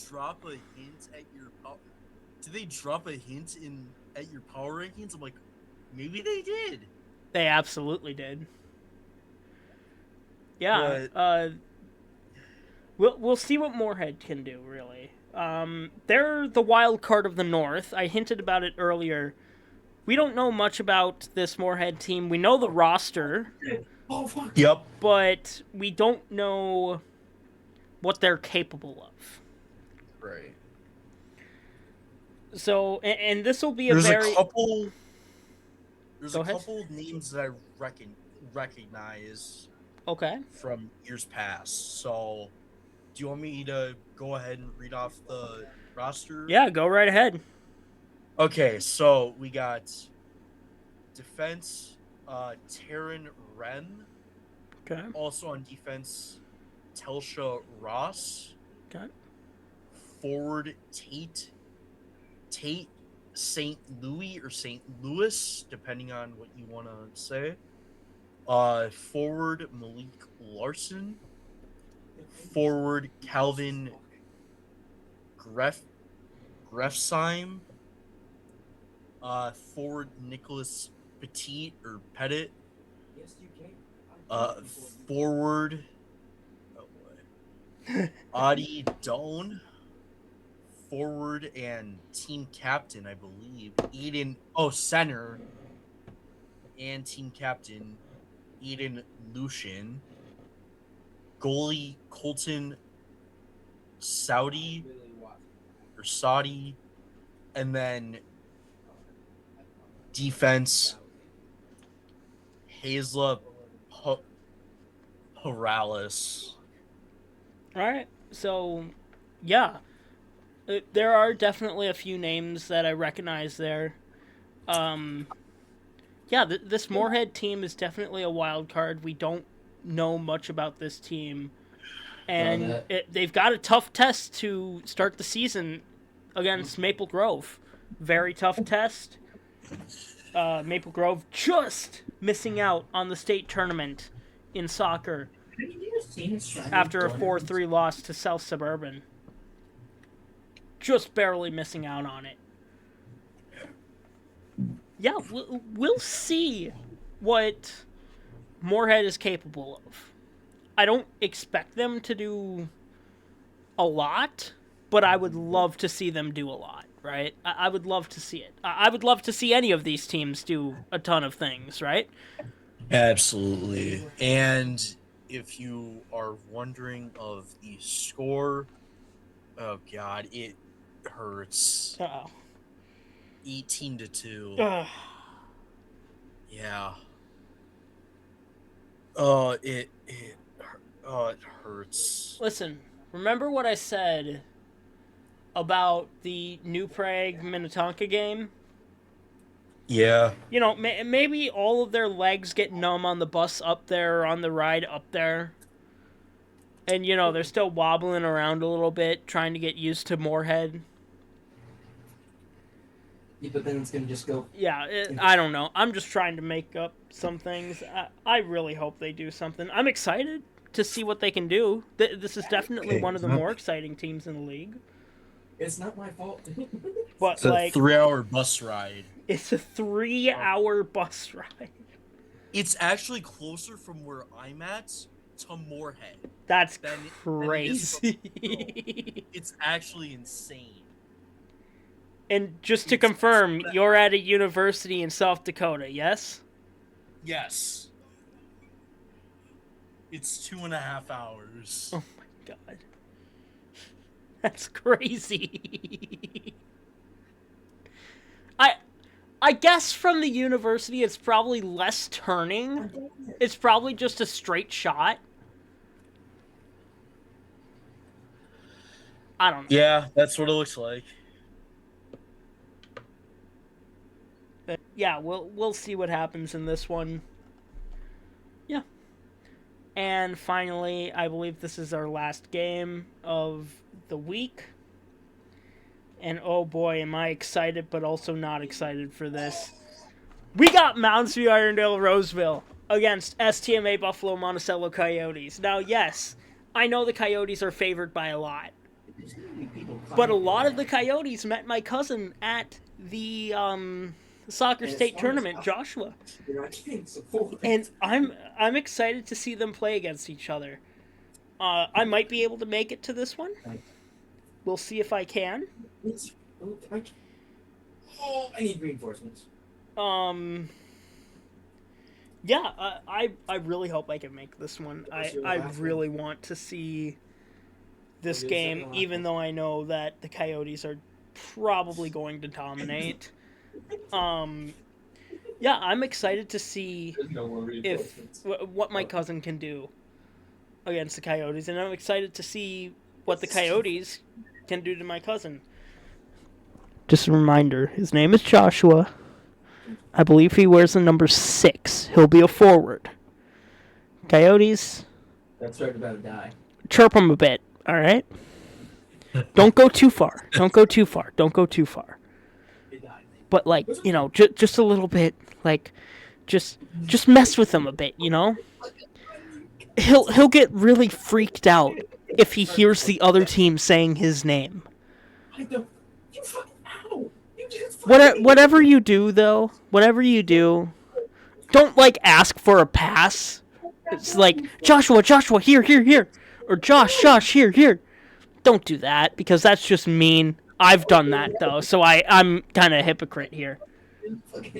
drop a hint at your power? Did they drop a hint at your power rankings? I'm like, maybe they did. They absolutely did. Yeah. We'll see what Moorhead can do. Really. They're the wild card of the North. I hinted about it earlier. We don't know much about this Moorhead team. We know the roster. Oh, fuck. Yep. But we don't know what they're capable of. Right. So, and this will be There's very... a couple. There's Go a ahead. couple names that I recognize Okay. from years past. So, do you want me to go ahead and read off the roster? Yeah, go right ahead. Okay, so we got defense, Taryn Rem. Okay. Also on defense, Telsha Ross. Okay. Forward, Tate St. Louis or St. Louis, depending on what you want to say. Forward, Malik Larson. Forward, Calvin Grefsheim. Forward, Nicholas Petit or Pettit. Yes, you can. Forward, Adi Doan. Forward and team captain, I believe, Eden. Oh, center and team captain, Eden Lucian. Goalie, Colton Saudi or Saudi. And then defense, Hazla Paralis. All right. So, yeah. There are definitely a few names that I recognize there. Yeah, this Moorhead team is definitely a wild card. We don't know much about this team. And they've got a tough test to start the season against Maple Grove. Very tough test. Maple Grove just missing out on the state tournament in soccer after a 4-3 loss to South Suburban. Just barely missing out on it. Yeah, we'll see what Moorhead is capable of. I don't expect them to do a lot, but I would love to see them do a lot, right? I would love to see it. I would love to see any of these teams do a ton of things, right? Absolutely. And if you are wondering of the score, oh God, it hurts. 18-2. Yeah. It hurts. Listen, remember what I said about the New Prague Minnetonka game? Yeah. You know, maybe all of their legs get numb on the bus up there or on the ride up there. And, you know, they're still wobbling around a little bit, trying to get used to Moorhead. Yeah, but then it's going to just go... Yeah, I don't know. I'm just trying to make up some things. I really hope they do something. I'm excited to see what they can do. This is definitely one of the more exciting teams in the league. It's not my fault. But, It's a 3-hour bus ride. It's a 3-hour bus ride. It's actually closer from where I'm at to Moorhead. That's than crazy. It's actually insane. And just to confirm, you're at a university in South Dakota, yes? Yes. It's 2.5 hours. Oh my god. That's crazy. I guess from the university, it's probably less turning. It's probably just a straight shot. I don't know. Yeah, that's what it looks like. But yeah, we'll see what happens in this one. Yeah. And finally, I believe this is our last game of the week. And oh boy, am I excited, but also not excited for this. We got Mounds v. Irondale Roseville against STMA Buffalo Monticello Coyotes. Now, yes, I know the Coyotes are favored by a lot. But a lot of the Coyotes met my cousin at the soccer state tournament, Joshua. And I'm excited to see them play against each other. I might be able to make it to this one. We'll see if I can. Oh, I need reinforcements. Yeah, I really hope I can make this one. I really want to see this game, even though I know that the Coyotes are probably going to dominate. Yeah, I'm excited to see what my cousin can do against the Coyotes, and I'm excited to see what the Coyotes can do to my cousin. Just a reminder, his name is Joshua. I believe he wears the number 6. He'll be a forward. Coyotes, That's right about to die. chirp him a bit, all right? Don't go too far. Don't go too far. Don't go too far. But, like, you know, just a little bit, like, just mess with him a bit, you know? He'll get really freaked out if he hears the other team saying his name. I don't. You fucking ow! You just fucking. Whatever you do, though, whatever you do, don't, like, ask for a pass. It's like, Joshua, here. Or Josh, here. Don't do that, because that's just mean. I've done that, though, so I'm kind of a hypocrite here.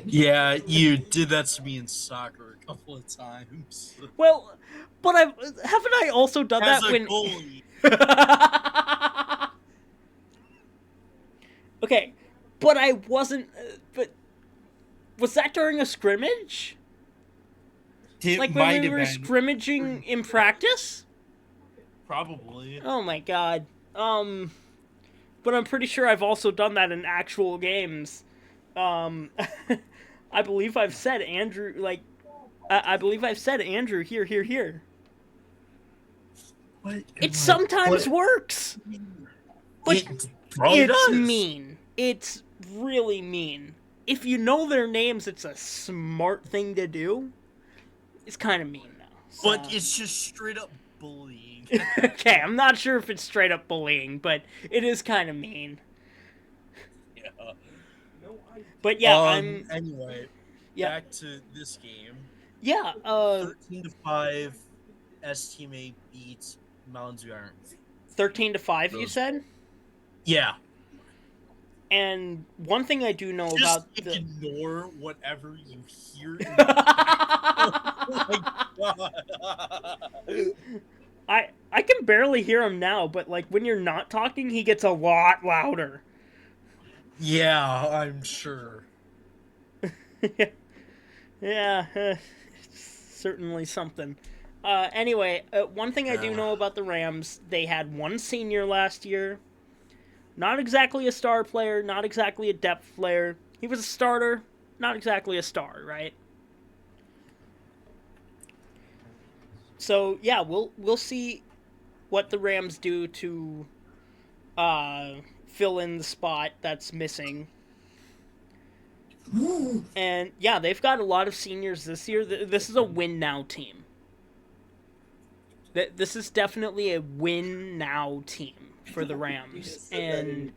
Yeah, you did that to me in soccer a couple of times. Well, but haven't I also done As that a when... goalie. Okay, but I wasn't... But was that during a scrimmage? It Like might when we have were been. scrimmaging in practice? Probably. Oh my god. But I'm pretty sure I've also done that in actual games. I believe I've said Andrew, like... I believe I've said Andrew, here. What? It sometimes works. But It probably it's does. mean. It's really mean. If you know their names, it's a smart thing to do. It's kind of mean, though. So. But it's just straight up bullying. Okay, I'm not sure if it's straight up bullying, but it is kind of mean. Yeah. But yeah, Anyway, Yeah. back to this game. Yeah, 13-5, STMA beats Mounds v. Iron. 13-5, you said? Yeah. And one thing I do know Just about the... ignore whatever you hear. Oh my god. I can barely hear him now, but like when you're not talking, he gets a lot louder. Yeah, I'm sure. Yeah, it's certainly something. Anyway, one thing I do know about the Rams, they had one senior last year. Not exactly a star player, not exactly a depth player. He was a starter, not exactly a star, right? So yeah, we'll see what the Rams do to fill in the spot that's missing. And yeah, they've got a lot of seniors this year. This is a win now team. This is definitely a win now team for the Rams, and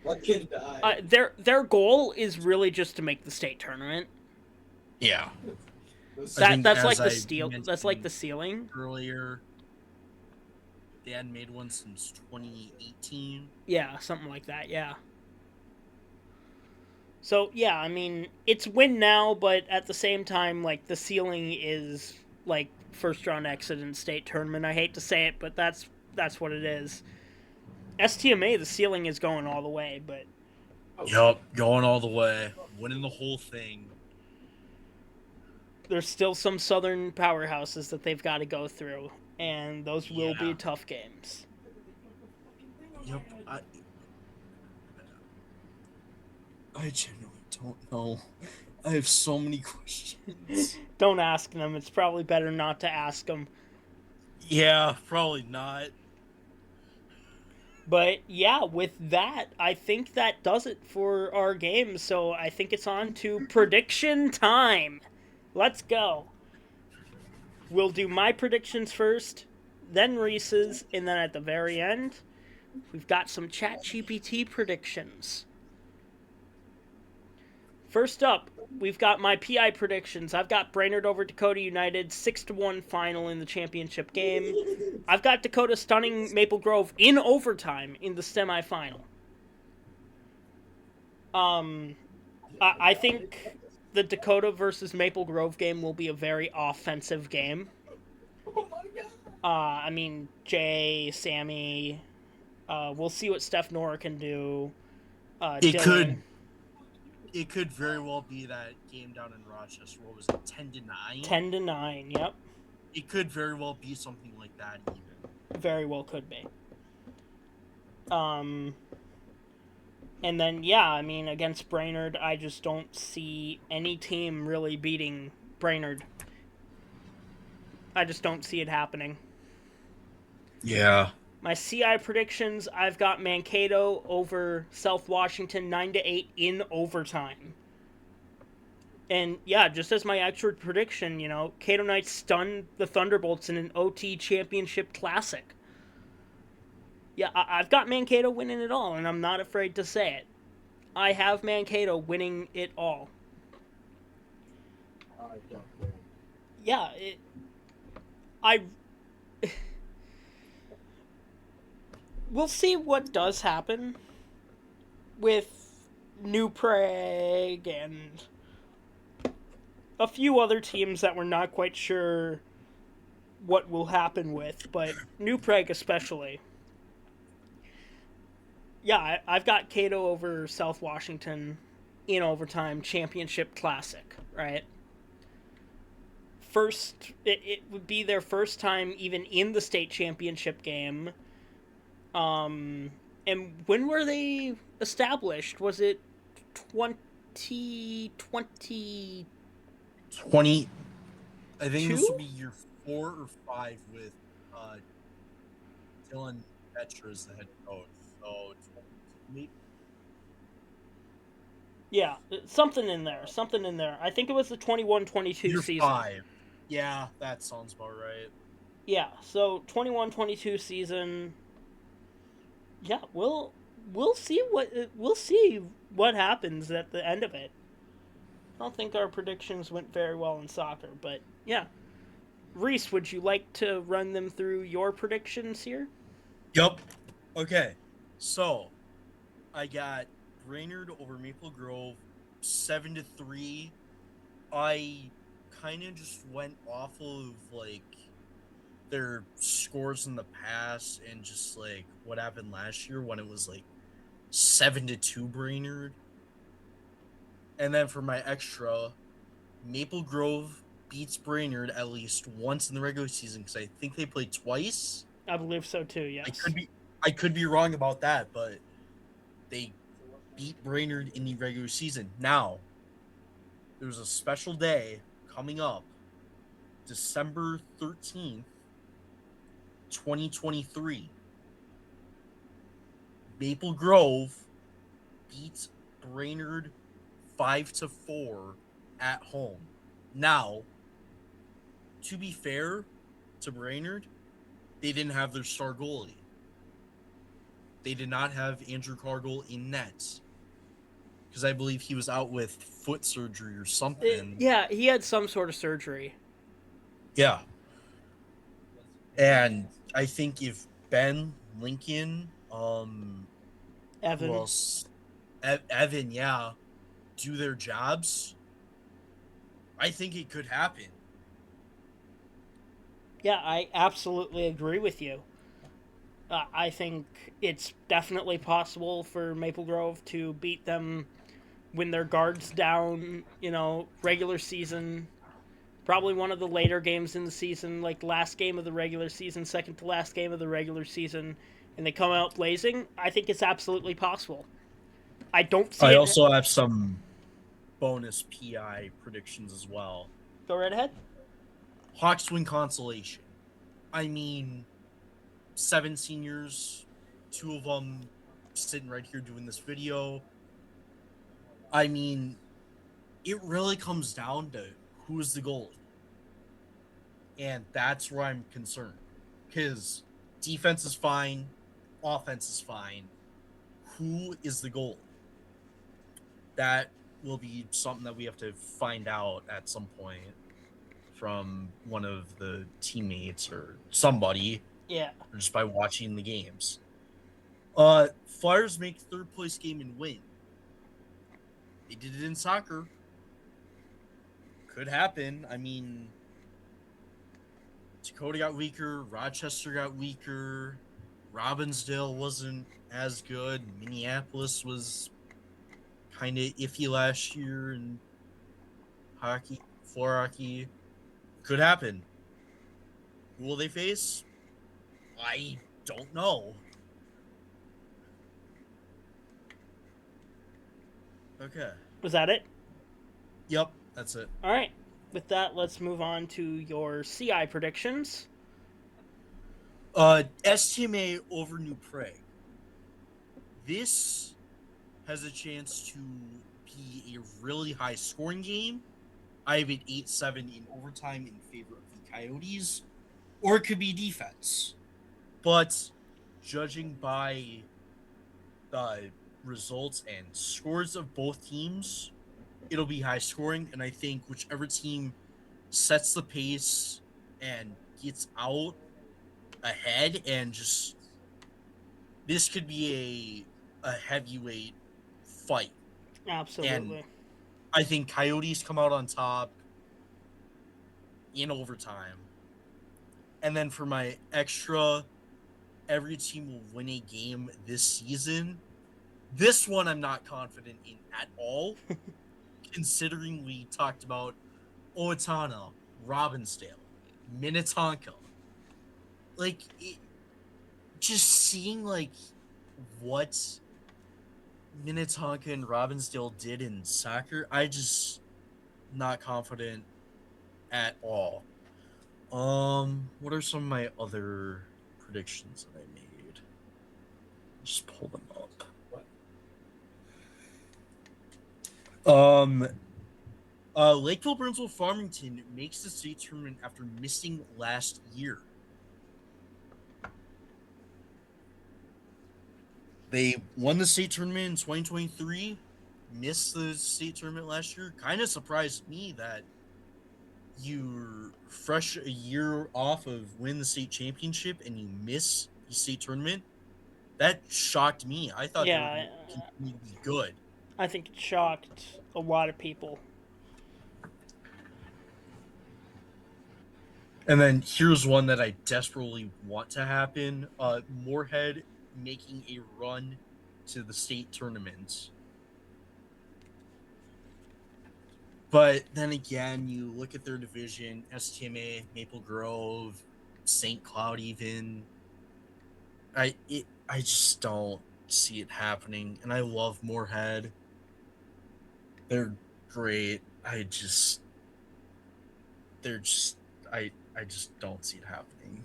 their goal is really just to make the state tournament. Yeah. That's like the steal. That's like the ceiling. Earlier, they hadn't made one since 2018. Yeah, something like that. Yeah. So yeah, I mean, it's win now, but at the same time, like the ceiling is like first round exit in state tournament. I hate to say it, but that's what it is. STMA, the ceiling is going all the way, but Yup, going all the way, winning the whole thing. there's still some southern powerhouses that they've got to go through, and those will be Yeah. tough games. Yep. I genuinely don't know. I have so many questions. Don't ask them. It's probably better not to ask them. Yeah, probably not. But yeah, with that, I think that does it for our game. So I think it's on to prediction time. Let's go. We'll do my predictions first, then Reese's, and then at the very end, we've got some ChatGPT predictions. First up, we've got my PI predictions. I've got Brainerd over Dakota United, 6-1 final in the championship game. I've got Dakota stunning Maple Grove in overtime in the semifinal. I think the Dakota versus Maple Grove game will be a very offensive game. I mean, Jay, Sammy, we'll see what Steph Nora can do. Dylan. It could very well be that game down in Rochester. What was it, 10-9? 10-9, yep. It could very well be something like that even. Very well could be. And then, yeah, I mean, against Brainerd, I just don't see any team really beating Brainerd. I just don't see it happening. Yeah. My CI predictions, I've got Mankato over South Washington 9-8 in overtime. And yeah, just as my extra prediction, you know, Cato Knights stunned the Thunderbolts in an OT championship classic. Yeah, I've got Mankato winning it all, and I'm not afraid to say it. I have Mankato winning it all. Yeah, we'll see what does happen with New Prague and a few other teams that we're not quite sure what will happen with, but New Prague especially. Yeah, I've got Cato over South Washington in overtime championship classic, right? First, it would be their first time even in the state championship game. And when were they established? Was it 2020? 20. I think this will be year 4 or 5 with Dylan Petra as the head coach. So, maybe. Yeah, something in there. I think it was the 21-22 Year season. 5. Yeah, that sounds about right. Yeah, so 21-22 season. Yeah, we'll see what happens at the end of it. I don't think our predictions went very well in soccer, but yeah. Reese, would you like to run them through your predictions here? Yep. Okay. So, I got Brainerd over Maple Grove 7-3. I kind of just went off of like their scores in the past and just like what happened last year when it was like 7-2 Brainerd. And then for my extra, Maple Grove beats Brainerd at least once in the regular season because I think they played twice. I believe so too. Yes. I could be wrong about that, but they beat Brainerd in the regular season. Now, there's a special day coming up, December 13th, 2023. Maple Grove beats Brainerd 5-4 at home. Now, to be fair to Brainerd, they didn't have their star goalie. They did not have Andrew Cargill in net because I believe he was out with foot surgery or something. Yeah, he had some sort of surgery. Yeah. And I think if Ben, Lincoln, Evan. who else? Evan, yeah, do their jobs, I think it could happen. Yeah, I absolutely agree with you. I think it's definitely possible for Maple Grove to beat them when their guard's down, you know, regular season. probably one of the later games in the season, like last game of the regular season, second to last game of the regular season, and they come out blazing, I think it's absolutely possible. I don't see I it. also have some bonus PI predictions as well. Go right ahead. Hawks win consolation. I mean, 7 seniors, 2 of them sitting right here doing this video. I mean, it really comes down to who is the goalie. And that's where I'm concerned. Because defense is fine, offense is fine. Who is the goalie? That will be something that we have to find out at some point from one of the teammates or somebody. Yeah. Or just by watching the games. Flyers make third place game and win. They did it in soccer. Could happen. I mean, Dakota got weaker. Rochester got weaker. Robbinsdale wasn't as good. Minneapolis was kind of iffy last year in hockey, floor hockey. Could happen. Who will they face? I don't know. Okay. Was that it? Yep, that's it. All right. With that, let's move on to your CI predictions. STMA over New Prague. This has a chance to be a really high scoring game. I have it 8-7 in overtime in favor of the Coyotes, or it could be defense. But judging by the results and scores of both teams, it'll be high scoring, and I think whichever team sets the pace and gets out ahead and just this could be a heavyweight fight. Absolutely. And I think Coyotes come out on top in overtime. And then for my extra, every team will win a game this season. This one I'm not confident in at all, considering we talked about Owatonna, Robbinsdale, Minnetonka. Like, just seeing, like, what Minnetonka and Robbinsdale did in soccer, I just not confident at all. What are some of my other predictions that I made? Just pull them up. Lakeville Burnsville Farmington makes the state tournament after missing last year. They won the state tournament in 2023, missed the state tournament last year. Kind of surprised me that you're fresh a year off of win the state championship and you miss the state tournament. That shocked me. I thought they were going to continue to be good. I think it shocked a lot of people. And then here's one that I desperately want to happen. Moorhead making a run to the state tournament. But then again, you look at their division, STMA, Maple Grove, St. Cloud even. I just don't see it happening. And I love Moorhead. They're great. I just don't see it happening.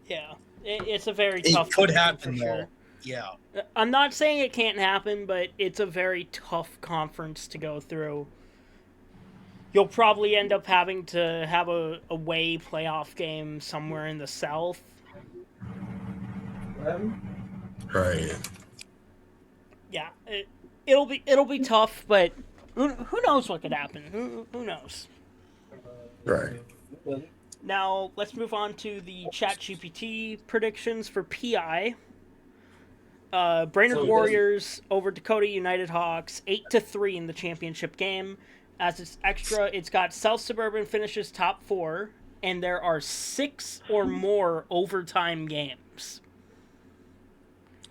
Yeah. It's a very tough It could division happen, for though. sure. Yeah. I'm not saying it can't happen, but it's a very tough conference to go through. You'll probably end up having to have a away playoff game somewhere in the south. Right. Yeah, it'll be tough, but who knows what could happen? Who knows? Right. Now let's move on to the ChatGPT predictions for PI. Brainerd Warriors over Dakota United Hawks 8-3 in the championship game. As its extra, it's got South Suburban finishes top 4, and there are 6 or more overtime games.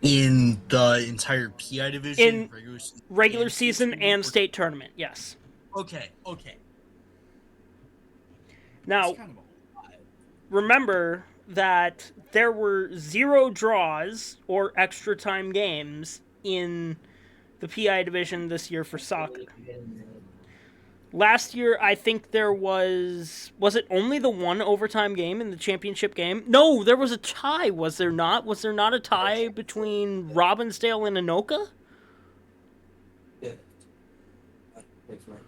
In the entire PI division? In regular season and state tournament, yes. Okay. Now, It's kind of a lot. remember that there were 0 draws or extra time games in the PI division this year for soccer. Last year, I think there was it only the 1 overtime game in the championship game? No, there was a tie, was there not? Was there not a tie between Robbinsdale and Anoka? Yeah. That's right.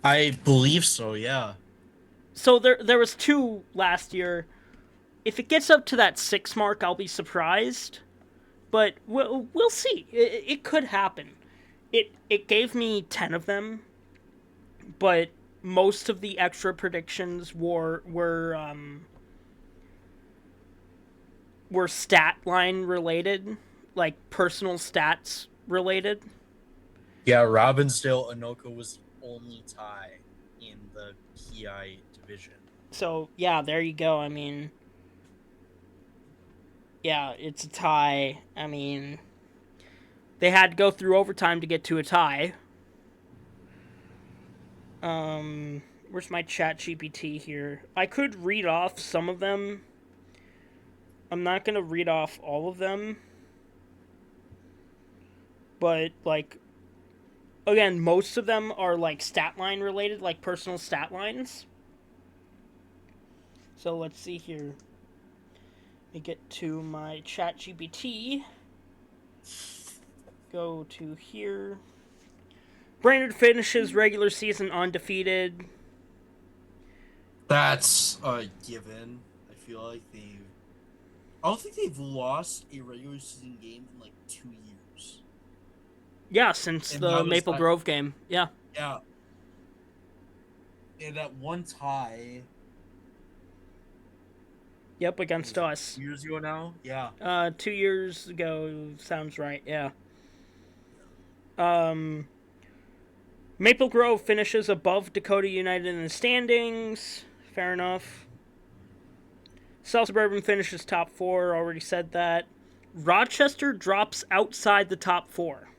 I believe so. Yeah. So there was 2 last year. If it gets up to that 6 mark, I'll be surprised. But we'll see. It could happen. It gave me 10 of them, but most of the extra predictions were stat line related, like personal stats related. Yeah. Robbinsdale Anoka was the only tie in the PI division. So yeah, there you go. I mean, yeah, it's a tie. I mean, they had to go through overtime to get to a tie. Where's my ChatGPT here? I could read off some of them. I'm not gonna read off all of them. But, like, again, most of them are, like, stat line related, like personal stat lines. So let's see here. Let me get to my ChatGPT. Go to here. Brainerd finishes regular season undefeated. That's a given. I feel like I don't think they've lost a regular season game in like 2 years. Yeah, since And the that was Maple that- Grove game. Yeah. Yeah. And that one tie. Yep, against us. 2 years ago now. Yeah. 2 years ago sounds right. Yeah. Maple Grove finishes above Dakota United in the standings. Fair enough. South Suburban finishes top 4. Already said that. Rochester drops outside the top 4.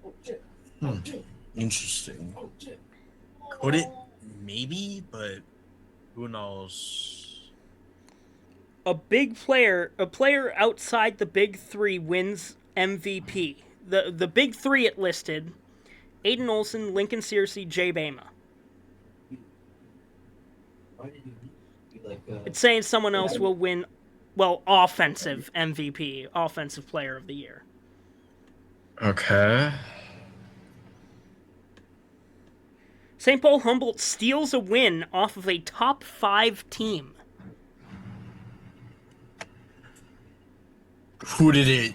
Oh shit. Hmm. Oh shit. Interesting. Oh shit. Could it? Maybe, but who knows? A player outside the big 3 wins MVP. The big 3 it listed: Aiden Olson, Lincoln Searcy, Jay Bama. Why did you be like, It's saying someone else will win, well, offensive MVP, offensive player of the year. Okay. St. Paul Humboldt steals a win off of a top 5 team. Who did it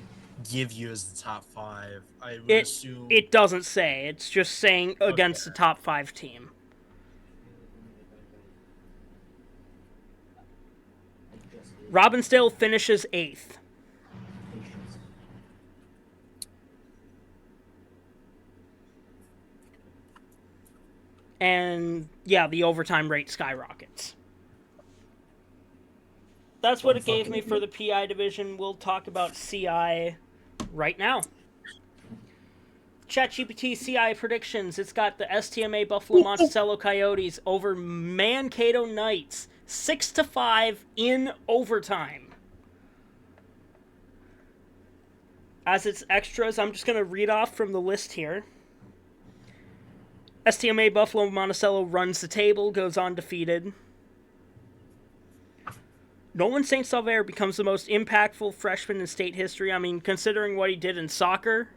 give you as the top 5? I would assume. It doesn't say. It's just saying against the top 5 team. Robbinsdale finishes 8th. And, yeah, the overtime rate skyrockets. That's what it gave me for the PI division. We'll talk about CI right now. ChatGPT CI predictions. It's got the STMA Buffalo Monticello Coyotes over Mankato Knights 6-5 in overtime. As its extras, I'm just going to read off from the list here. STMA Buffalo Monticello runs the table, goes undefeated. Nolan St. Sauveur becomes the most impactful freshman in state history. I mean, considering what he did in soccer,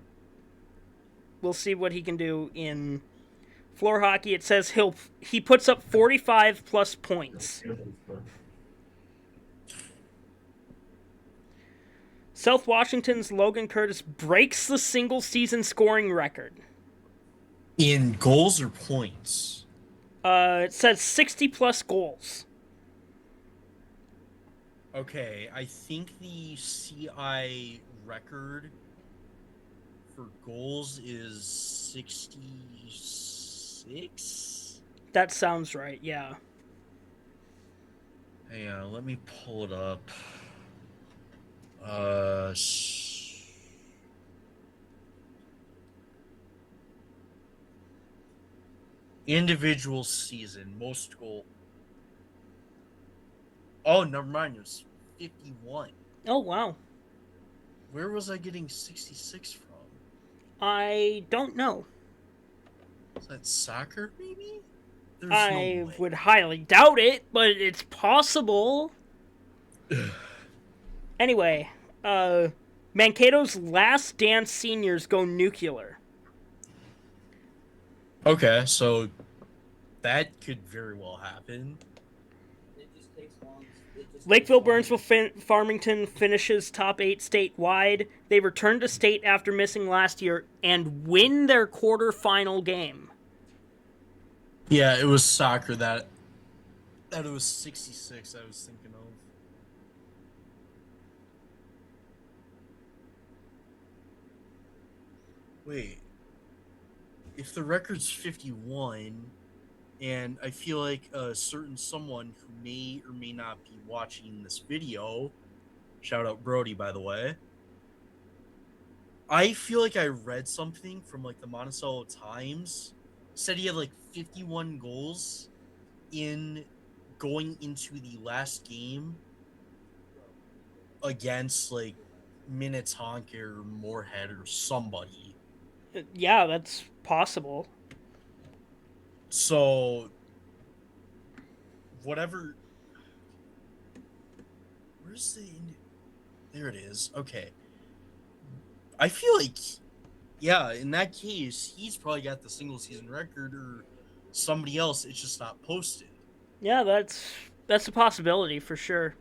we'll see what he can do in floor hockey. It says he puts up 45 plus points. South Washington's Logan Curtis breaks the single season scoring record. In goals or points? It says 60 plus goals. Okay, I think the CI record for goals is 66? That sounds right, yeah. Hang on, let me pull it up. Individual season, most goal. Oh, never mind. It was 51. Oh, wow. Where was I getting 66 from? I don't know. Is that soccer, maybe? There's no I way. would highly doubt it, but it's possible. Anyway, Mankato's Last Dance seniors go nuclear. Okay, so that could very well happen. It just takes long. Lakeville Burnsville Farmington finishes top 8 statewide. They return to state after missing last year and win their quarterfinal game. Yeah, it was soccer that it was 66 I was thinking of. Wait. If the record's 51, and I feel like a certain someone who may or may not be watching this video, shout out Brody, by the way, I feel like I read something from like the Monticello Times, said he had like 51 goals in going into the last game against like Minnetonka or Moorhead or somebody. Yeah, that's possible. So whatever, where's the there it is. Okay, I feel like, yeah, in that case he's probably got the single season record, or somebody else, it's just not posted. Yeah, that's a possibility for sure.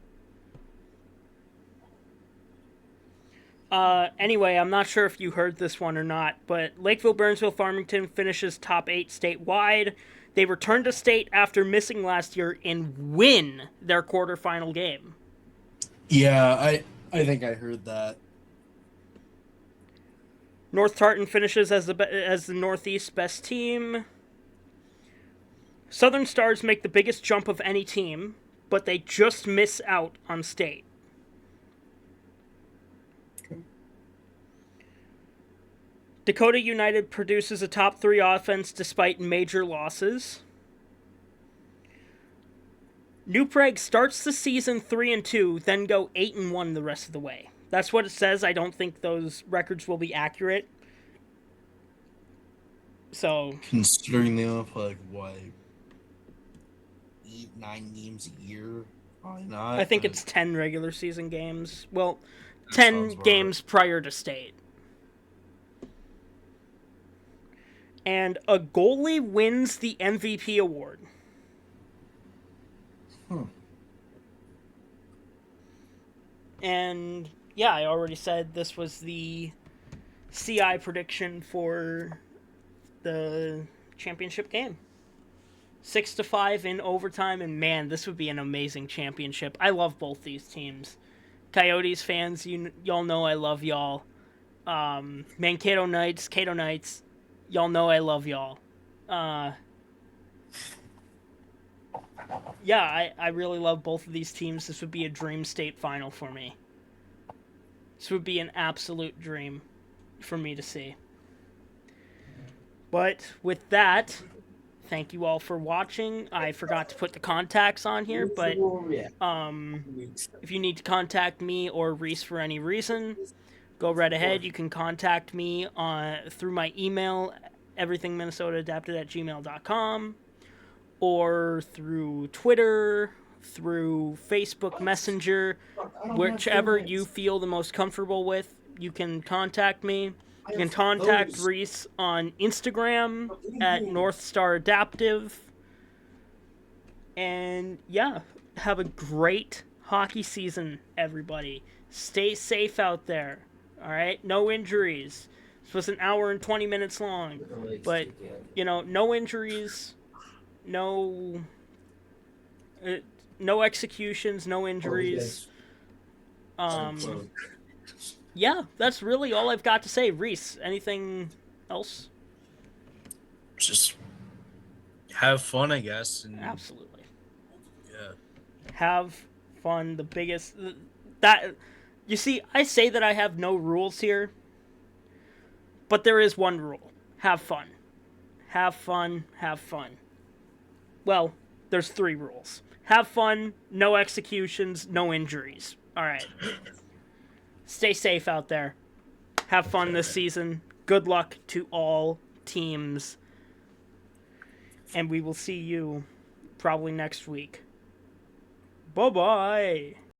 Anyway, I'm not sure if you heard this one or not, but Lakeville Burnsville Farmington finishes top 8 statewide. They return to state after missing last year and win their quarterfinal game. Yeah, I think I heard that. North-Tartan finishes as the Northeast best team. Southern Stars make the biggest jump of any team, but they just miss out on state. Dakota United produces a top 3 offense despite major losses. New Prague starts the season 3-2, then go 8-1 the rest of the way. That's what it says. I don't think those records will be accurate. So, Considering they only play like what, 8-9 games a year, probably not. I think but it's 10 regular season games. Well, that 10 sounds about games prior to state. And a goalie wins the MVP award. And yeah, I already said this was the CI prediction for the championship game. 6-5 in overtime, and man, this would be an amazing championship. I love both these teams. Coyotes fans, y'all know I love y'all. Mankato Knights, Cato Knights, y'all know I love y'all. Yeah, I really love both of these teams. This would be a dream state final for me. This would be an absolute dream for me to see. But with that, thank you all for watching. I forgot to put the contacts on here, but if you need to contact me or Reece for any reason, go right ahead. You can contact me through my email, everythingminnesotaadapted@gmail.com, or through Twitter, through Facebook Messenger, whichever you feel the most comfortable with. You can contact me. You can contact Reece on Instagram at Northstar Adaptive. And yeah, have a great hockey season, everybody. Stay safe out there. All right? No injuries. This was an hour and 20 minutes long. But, no injuries, no executions, no injuries. Yeah, that's really all I've got to say. Reece, anything else? just have fun, I guess. And Absolutely. yeah. Have fun. The biggest... That... You see, I say that I have no rules here, but there is one rule. Have fun. Have fun. Have fun. Well, there's 3 rules. Have fun, no executions, no injuries. All right. Stay safe out there. Have fun this season. Good luck to all teams. And we will see you probably next week. Bye-bye.